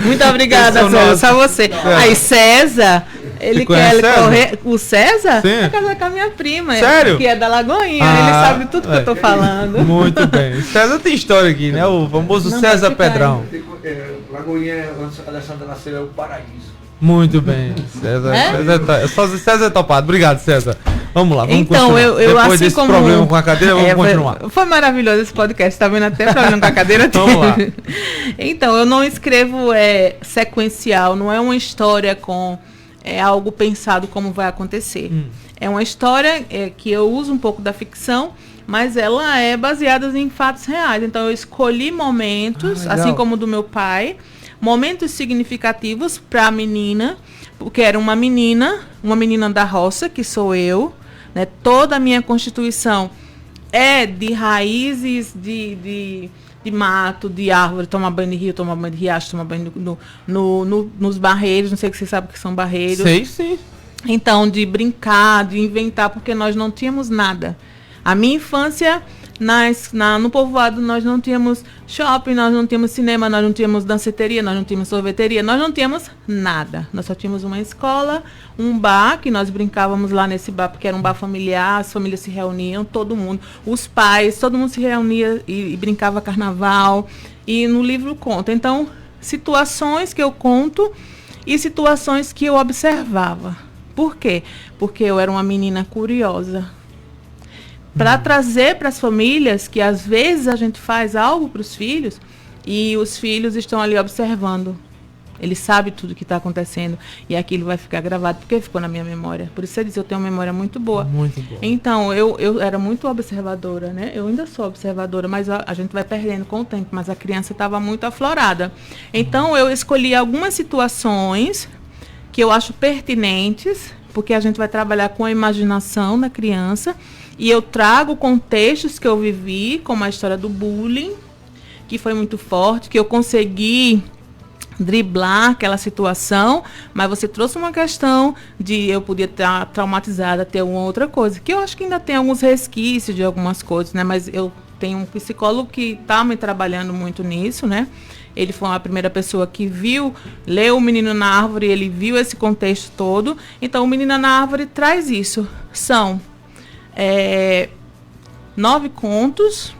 Speaker 4: Muito obrigada, César. Só você. Aí César, ele quer correr. O César?
Speaker 1: Sim.
Speaker 4: Vai casar com a minha prima.
Speaker 1: Sério?
Speaker 4: Que é da Lagoinha. Ele sabe tudo que eu tô falando.
Speaker 1: Muito bem. César tem história aqui, né? O famoso César Pedrão.
Speaker 12: Lagoinha, Alessandra nasceu, é o paraíso.
Speaker 1: Muito bem. César é topado. Obrigado, César. Vamos lá, vamos
Speaker 4: então,
Speaker 1: continuar.
Speaker 4: eu
Speaker 1: Depois
Speaker 4: assim
Speaker 1: desse
Speaker 4: como...
Speaker 1: problema com a cadeira, vamos continuar.
Speaker 4: Foi maravilhoso esse podcast, tá vendo até problema com a cadeira dele.
Speaker 1: Vamos lá.
Speaker 4: Então, eu não escrevo sequencial, não é uma história com algo pensado como vai acontecer. É uma história que eu uso um pouco da ficção, mas ela é baseada em fatos reais. Então, eu escolhi momentos, assim como o do meu pai, momentos significativos para a menina, porque era uma menina da roça, que sou eu, né? Toda a minha constituição é de raízes de mato, de árvore, tomar banho de rio, tomar banho de riacho, tomar banho nos barreiros, não sei se você sabe o que são barreiros.
Speaker 1: Sei, sim.
Speaker 4: Então, de brincar, de inventar, porque nós não tínhamos nada. A minha infância... No povoado nós não tínhamos shopping, nós não tínhamos cinema, nós não tínhamos danceteria, nós não tínhamos sorveteria, nós não tínhamos nada. Nós só tínhamos uma escola, um bar, que nós brincávamos lá nesse bar, porque era um bar familiar, as famílias se reuniam, todo mundo, os pais, todo mundo se reunia e brincava carnaval, e no livro conta. Então, situações que eu conto e situações que eu observava. Por quê? Porque eu era uma menina curiosa. Para trazer para as famílias que às vezes a gente faz algo para os filhos e os filhos estão ali observando. Ele sabe tudo que está acontecendo e aquilo vai ficar gravado porque ficou na minha memória. Por isso você diz, eu tenho uma memória muito boa.
Speaker 1: Muito boa.
Speaker 4: Então, eu era muito observadora, né? Eu ainda sou observadora, mas a gente vai perdendo com o tempo. Mas a criança estava muito aflorada. Então, eu escolhi algumas situações que eu acho pertinentes, porque a gente vai trabalhar com a imaginação da criança. E eu trago contextos que eu vivi, como a história do bullying, que foi muito forte, que eu consegui driblar aquela situação, mas você trouxe uma questão de eu podia estar traumatizada, ter uma outra coisa, que eu acho que ainda tem alguns resquícios de algumas coisas, né? Mas eu tenho um psicólogo que está me trabalhando muito nisso, né? Ele foi a primeira pessoa que leu O Menino na Árvore, ele viu esse contexto todo. Então, O Menino na Árvore traz isso. São 9 contos,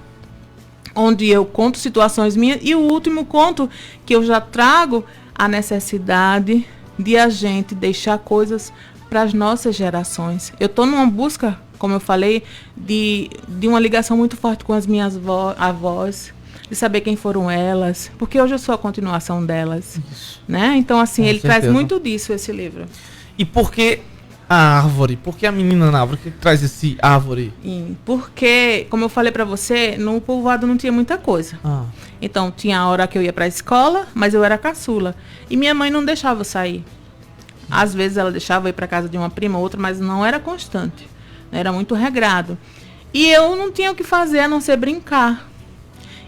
Speaker 4: onde eu conto situações minhas, e o último conto que eu já trago a necessidade de a gente deixar coisas para as nossas gerações. Eu estou numa busca, como eu falei, de uma ligação muito forte com as minhas avós, de saber quem foram elas, porque hoje eu sou a continuação delas. Isso. Né? Então, assim, ele traz muito disso, esse livro.
Speaker 1: E por que a árvore? Por que a menina na árvore? O que traz esse árvore?
Speaker 4: Porque, como eu falei pra você, no povoado não tinha muita coisa. Então, tinha a hora que eu ia pra escola, mas eu era caçula. E minha mãe não deixava eu sair. Às vezes ela deixava eu ir pra casa de uma prima ou outra, mas não era constante. Era muito regrado. E eu não tinha o que fazer a não ser brincar.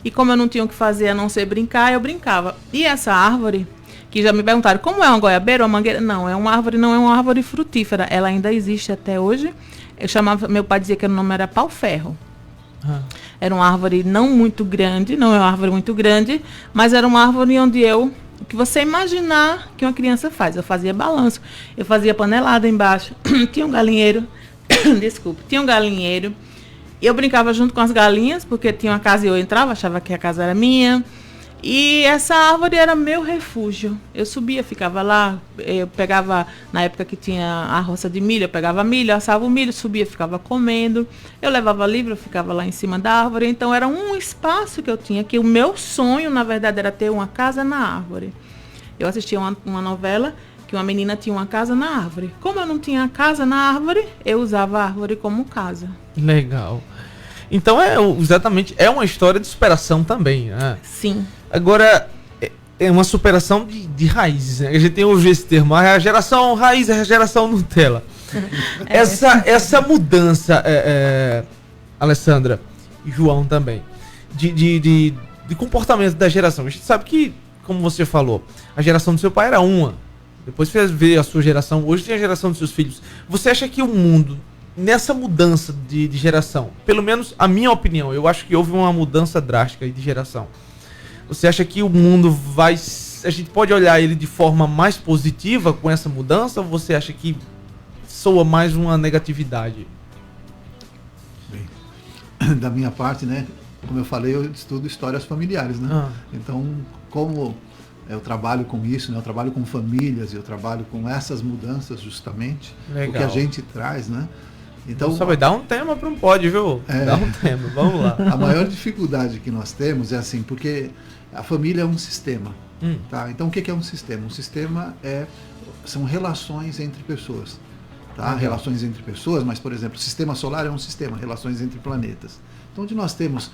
Speaker 4: E como eu não tinha o que fazer a não ser brincar, eu brincava. E essa árvore, que já me perguntaram, como é uma goiabeira ou uma mangueira? Não, não é uma árvore frutífera. Ela ainda existe até hoje. Meu pai dizia que o nome era pau-ferro. Era uma árvore não muito grande, não é uma árvore muito grande, mas era uma árvore onde o que você imaginar que uma criança faz. Eu fazia balanço, eu fazia panelada embaixo, tinha um galinheiro, tinha um galinheiro. Eu brincava junto com as galinhas, porque tinha uma casa e eu entrava, achava que a casa era minha. E essa árvore era meu refúgio. Eu subia, ficava lá, eu pegava, na época que tinha a roça de milho, eu pegava milho, assava o milho, subia, ficava comendo. Eu levava livro, eu ficava lá em cima da árvore. Então era um espaço que eu tinha, que o meu sonho, na verdade, era ter uma casa na árvore. Eu assistia uma novela que uma menina tinha uma casa na árvore. Como eu não tinha casa na árvore, eu usava a árvore como casa.
Speaker 1: Legal. Então, exatamente, é uma história de superação também, né?
Speaker 4: Sim.
Speaker 1: Agora, é uma superação de raízes, né? A gente tem hoje esse termo, a geração raiz, a geração Nutella. Essa mudança, Alessandra e João também, de comportamento da geração. A gente sabe que, como você falou, a geração do seu pai era uma. Depois veio a sua geração, hoje tem a geração dos seus filhos. Você acha que o mundo, nessa mudança de geração, pelo menos a minha opinião, eu acho que houve uma mudança drástica de geração. Você acha que o mundo a gente pode olhar ele de forma mais positiva com essa mudança, ou você acha que soa mais uma negatividade?
Speaker 5: Bem, da minha parte, né, como eu falei, eu estudo histórias familiares, né? Então, como eu trabalho com isso, né, eu trabalho com famílias, eu trabalho com essas mudanças justamente, o que a gente traz, né? Então,
Speaker 1: só vai dar um tema para um pod, viu? Dá um tema, vamos lá.
Speaker 5: A maior dificuldade que nós temos é assim, porque a família é um sistema, tá? Então, o que é um sistema? Um sistema são relações entre pessoas, tá? Relações entre pessoas, mas, por exemplo, o sistema solar é um sistema, relações entre planetas. Então, onde nós temos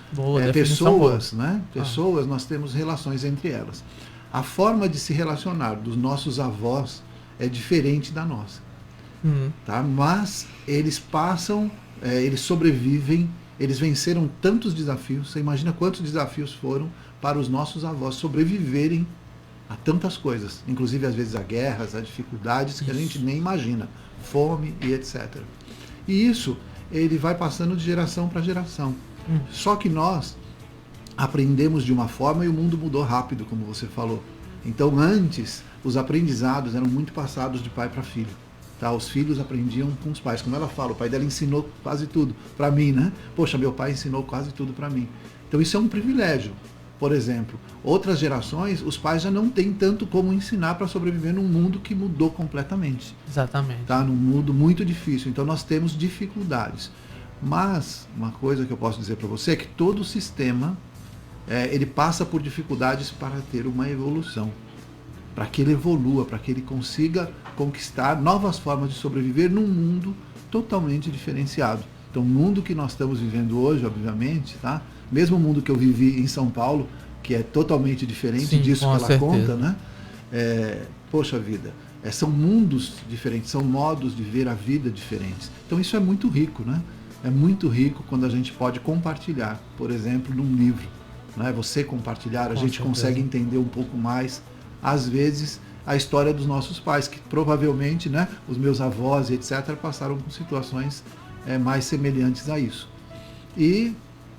Speaker 5: pessoas, né? Pessoas, nós temos relações entre elas. A forma de se relacionar dos nossos avós é diferente da nossa. Tá? Mas eles passam, eles sobrevivem, eles venceram tantos desafios. Você imagina quantos desafios foram para os nossos avós sobreviverem a tantas coisas, inclusive às vezes a guerras, a dificuldades que a gente nem imagina, fome e etc. E isso ele vai passando de geração para geração. Só que nós aprendemos de uma forma e o mundo mudou rápido, como você falou. Então antes os aprendizados eram muito passados de pai para filho. Tá, os filhos aprendiam com os pais. Como ela fala, o pai dela ensinou quase tudo para mim, né? Poxa, meu pai ensinou quase tudo para mim. Então isso é um privilégio. Por exemplo, outras gerações, os pais já não têm tanto como ensinar para sobreviver num mundo que mudou completamente.
Speaker 1: Exatamente.
Speaker 5: Tá? Num mundo muito difícil. Então nós temos dificuldades. Mas uma coisa que eu posso dizer para você é que todo sistema ele passa por dificuldades para ter uma evolução. Para que ele evolua, para que ele consiga conquistar novas formas de sobreviver num mundo totalmente diferenciado. Então, o mundo que nós estamos vivendo hoje, obviamente, tá? Mesmo o mundo que eu vivi em São Paulo, que é totalmente diferente disso que ela conta, né? Poxa vida, são mundos diferentes, são modos de ver a vida diferentes. Então, isso é muito rico, né? É muito rico quando a gente pode compartilhar, por exemplo, num livro. Né? Você compartilhar, a gente consegue entender um pouco mais às vezes, a história dos nossos pais, que provavelmente, né, os meus avós, etc., passaram por situações mais semelhantes a isso. E,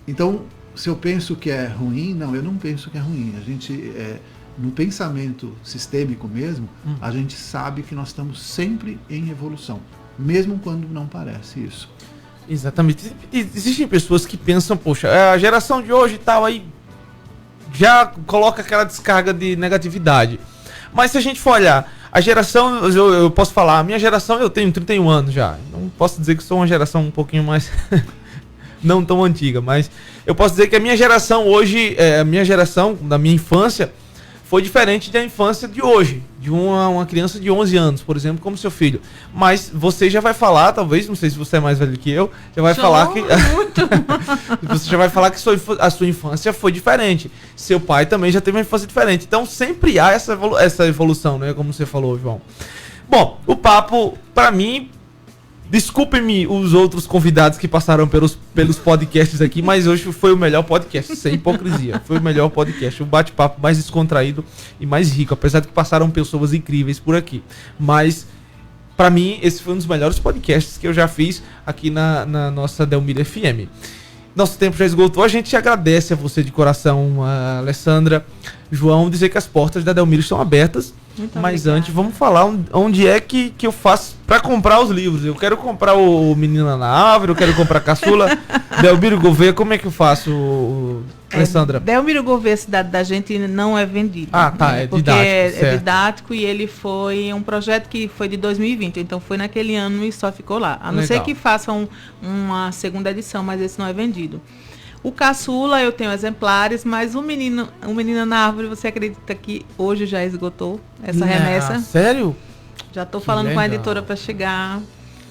Speaker 5: então, se eu penso que é ruim, não, eu não penso que é ruim. A gente, no pensamento sistêmico mesmo, a gente sabe que nós estamos sempre em evolução, mesmo quando não parece isso.
Speaker 1: Exatamente. Existem pessoas que pensam, poxa, a geração de hoje e tal, aí já coloca aquela descarga de negatividade. Mas se a gente for olhar, a geração, eu posso falar, a minha geração, eu tenho 31 anos já. Não posso dizer que sou uma geração um pouquinho mais... não tão antiga, mas eu posso dizer que a minha geração hoje, a minha geração da minha infância, foi diferente da infância de hoje. De uma criança de 11 anos, por exemplo, como seu filho. Mas você já vai falar, talvez, não sei se você é mais velho que eu, já vai falar que... você já vai falar que a sua infância foi diferente. Seu pai também já teve uma infância diferente. Então sempre há essa evolução, né? Como você falou, João. Bom, o papo, pra mim... Desculpem-me os outros convidados que passaram pelos podcasts aqui, mas hoje foi o melhor podcast, sem hipocrisia. Foi o melhor podcast, um bate-papo mais descontraído e mais rico, apesar de que passaram pessoas incríveis por aqui. Mas, pra mim, esse foi um dos melhores podcasts que eu já fiz aqui na nossa Delmiro FM. Nosso tempo já esgotou, a gente agradece a você de coração, a Alessandra, João, dizer que as portas da Delmiro estão abertas. Muito mas obrigada. Antes, vamos falar onde é que eu faço para comprar os livros. Eu quero comprar o Menina na Árvore, eu quero comprar a Caçula. Delmiro Gouveia, como é que eu faço, Alessandra?
Speaker 4: Delmiro Gouveia, cidade da gente, não é vendido.
Speaker 1: Ah, tá, é
Speaker 4: porque
Speaker 1: didático.
Speaker 4: É didático e ele foi um projeto que foi de 2020, então foi naquele ano e só ficou lá. A não ser que façam uma segunda edição, mas esse não é vendido. O Caçula, eu tenho exemplares, mas o Menina na Árvore, você acredita que hoje já esgotou essa remessa?
Speaker 1: Sério?
Speaker 4: Já estou falando com a editora para chegar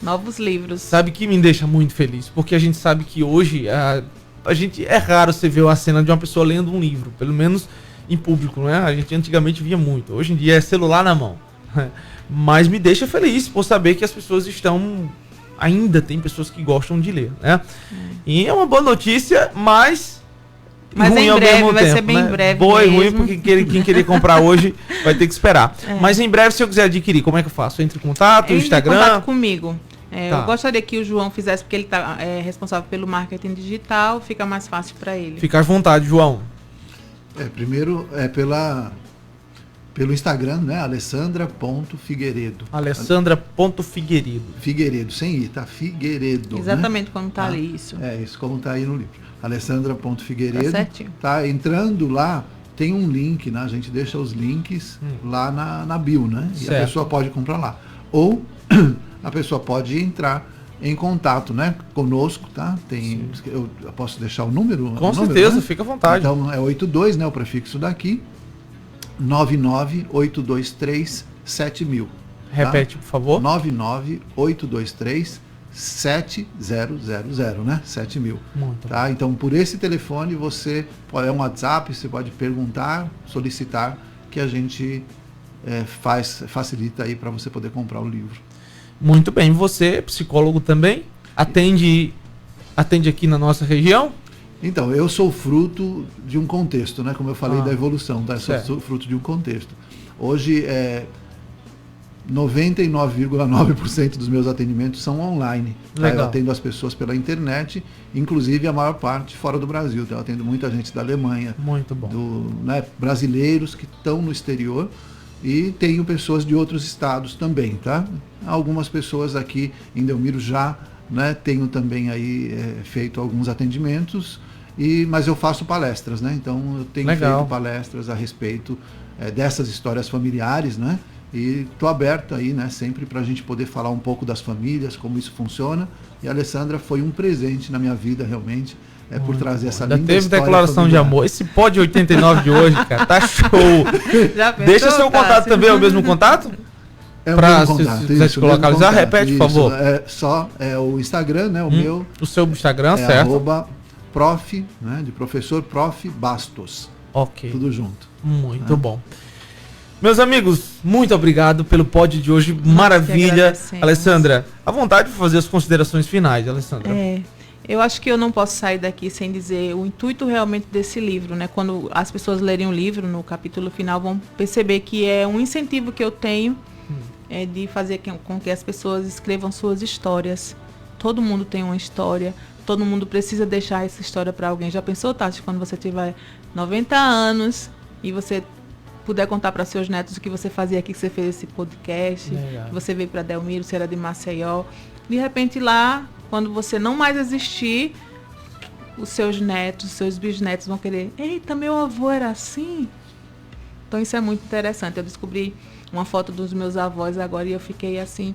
Speaker 4: novos livros.
Speaker 1: Sabe que me deixa muito feliz, porque a gente sabe que hoje a gente é raro você ver a cena de uma pessoa lendo um livro, pelo menos em público, não é? A gente antigamente via muito, hoje em dia é celular na mão. Mas me deixa feliz por saber que as pessoas estão... Ainda tem pessoas que gostam de ler, né? E é uma boa notícia, mas
Speaker 4: ruim em breve, vai ser bem em breve.
Speaker 1: Boa e ruim, porque quem querer comprar hoje vai ter que esperar. Mas em breve, se eu quiser adquirir, como é que eu faço? Entre em contato, Instagram? Entre em contato
Speaker 4: comigo. Eu gostaria que o João fizesse, porque ele está responsável pelo marketing digital, fica mais fácil para ele.
Speaker 1: Fica à vontade, João.
Speaker 5: Primeiro pelo Instagram, né? Alessandra.figueiredo.
Speaker 1: Alessandra.figueiredo.
Speaker 5: Figueiredo, sem i, tá? Figueiredo.
Speaker 4: Exatamente,
Speaker 5: né?
Speaker 4: como tá ali, isso.
Speaker 5: Isso, como tá aí no livro. Alessandra.figueiredo.
Speaker 4: Tá certinho.
Speaker 5: Tá, entrando lá, tem um link, né? A gente deixa os links lá na bio, né? E a pessoa pode comprar lá. Ou a pessoa pode entrar em contato, né, conosco, tá? Eu posso deixar o número?
Speaker 1: Com certeza, né? Fica à vontade.
Speaker 5: Então é 82, né, o prefixo daqui, 998237000.
Speaker 1: Repete, por favor.
Speaker 5: 998237000, né? 7000. Tá? Então, por esse telefone, você pode, um WhatsApp, você pode perguntar, solicitar, que a gente facilita aí para você poder comprar o livro.
Speaker 1: Muito bem. Você, psicólogo também, atende aqui na nossa região?
Speaker 5: Então, eu sou fruto de um contexto, né? Como eu falei da evolução, tá? Eu sou fruto de um contexto. Hoje, 99,9% dos meus atendimentos são online. Tá? Eu atendo as pessoas pela internet, inclusive a maior parte fora do Brasil. Tá? Eu atendo muita gente da Alemanha,
Speaker 1: muito bom.
Speaker 5: Brasileiros que estão no exterior, e tenho pessoas de outros estados também, tá? Algumas pessoas aqui em Delmiro já, né, tenho também aí feito alguns atendimentos, mas eu faço palestras, né? Então eu tenho feito palestras a respeito dessas histórias familiares, né? E estou aberto aí, né, sempre para a gente poder falar um pouco das famílias, como isso funciona. E a Alessandra foi um presente na minha vida, realmente, por trazer essa linda
Speaker 1: história. Teve declaração familiar. De amor. Esse Pod 89 de hoje, cara, tá show. Deixa seu contato também, é o mesmo contato?
Speaker 5: Para se quiser te
Speaker 1: localizar, repete, por favor.
Speaker 5: O Instagram, né, o meu.
Speaker 1: O seu Instagram, certo?
Speaker 5: @prof, né, de professor, Prof Bastos.
Speaker 1: Ok.
Speaker 5: Tudo junto.
Speaker 1: Muito bom. Meus amigos, muito obrigado pelo pod de hoje, maravilha. Alessandra, à vontade para fazer as considerações finais, Alessandra.
Speaker 4: Eu acho que eu não posso sair daqui sem dizer o intuito realmente desse livro, né? Quando as pessoas lerem o livro, no capítulo final, vão perceber que é um incentivo que eu tenho de fazer com que as pessoas escrevam suas histórias. Todo mundo tem uma história, todo mundo precisa deixar essa história para alguém. Já pensou, Tati, quando você tiver 90 anos e você puder contar para seus netos o que você fazia aqui, que você fez esse podcast, que você veio para Delmiro, você era de Maceió. De repente lá, quando você não mais existir, os seus netos, os seus bisnetos vão querer, eita, meu avô era assim? Então isso é muito interessante. Eu descobri uma foto dos meus avós agora e eu fiquei assim,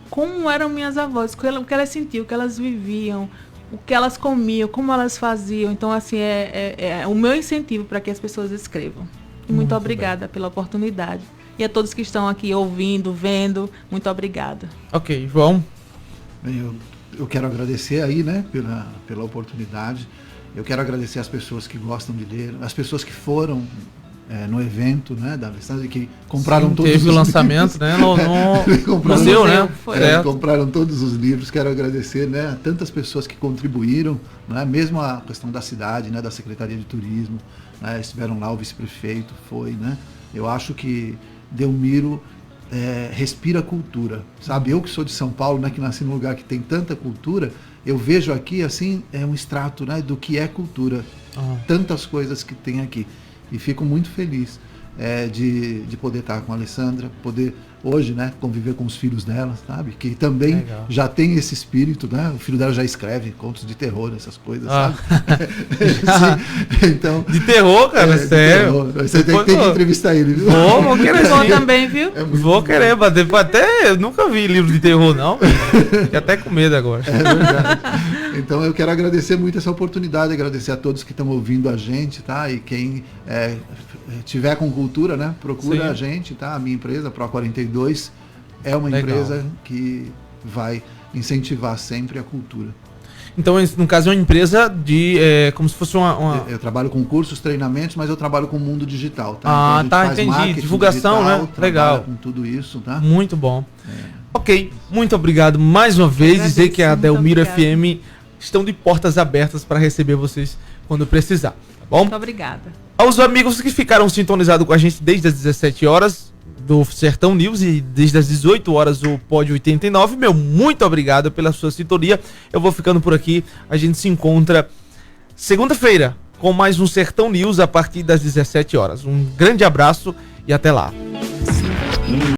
Speaker 4: como eram minhas avós, o que elas sentiam, o que elas viviam, o que elas comiam, como elas faziam. Então assim, é o meu incentivo para que as pessoas escrevam. E muito obrigada pela oportunidade. E a todos que estão aqui ouvindo, vendo, muito obrigada.
Speaker 1: Ok, João.
Speaker 5: Eu quero agradecer aí, né, pela oportunidade. Eu quero agradecer as pessoas que gostam de ler, as pessoas que foram no evento, né, da Alessandra, que compraram todos
Speaker 1: os livros. Teve o lançamento, né, no museu, né?
Speaker 5: Compraram todos os livros. Quero agradecer, né, a tantas pessoas que contribuíram, né, mesmo a questão da cidade, né, da Secretaria de Turismo, né, estiveram lá, o vice-prefeito foi, né. Eu acho que Delmiro respira cultura, sabe? Eu que sou de São Paulo, né, que nasci num lugar que tem tanta cultura, eu vejo aqui, assim, um extrato, né, do que é cultura. Tantas coisas que tem aqui. E fico muito feliz de poder estar com a Alessandra, poder hoje, né, conviver com os filhos dela, sabe? Que também já tem esse espírito, né? O filho dela já escreve contos de terror, essas coisas, sabe? Então,
Speaker 1: de terror, cara, sério.
Speaker 5: Terror. Você tem que entrevistar ele, viu?
Speaker 1: Vou querer
Speaker 4: também, viu?
Speaker 1: Vou querer, até eu nunca vi livro de terror, não. Fiquei até com medo agora.
Speaker 5: É verdade. Então eu quero agradecer muito essa oportunidade, agradecer a todos que estão ouvindo a gente, tá? E quem tiver com cultura, né? Procura a gente, tá? A minha empresa, Pro 42, é uma empresa que vai incentivar sempre a cultura.
Speaker 1: Então, no caso, é uma empresa de como se fosse uma...
Speaker 5: Eu trabalho com cursos, treinamentos, mas eu trabalho com o mundo digital, tá?
Speaker 1: Então, tá, entendi. Divulgação, digital, né? Legal.
Speaker 5: Com tudo isso, tá?
Speaker 1: Muito bom. Ok, muito obrigado mais uma vez. Dizer que a Delmiro FM estão de portas abertas para receber vocês quando precisar, tá bom?
Speaker 4: Muito obrigada.
Speaker 1: Aos amigos que ficaram sintonizados com a gente desde as 17 horas do Sertão News e desde as 18 horas o Pódio 89, meu muito obrigado pela sua sintonia. Eu vou ficando por aqui. A gente se encontra segunda-feira com mais um Sertão News a partir das 17 horas. Um grande abraço e até lá.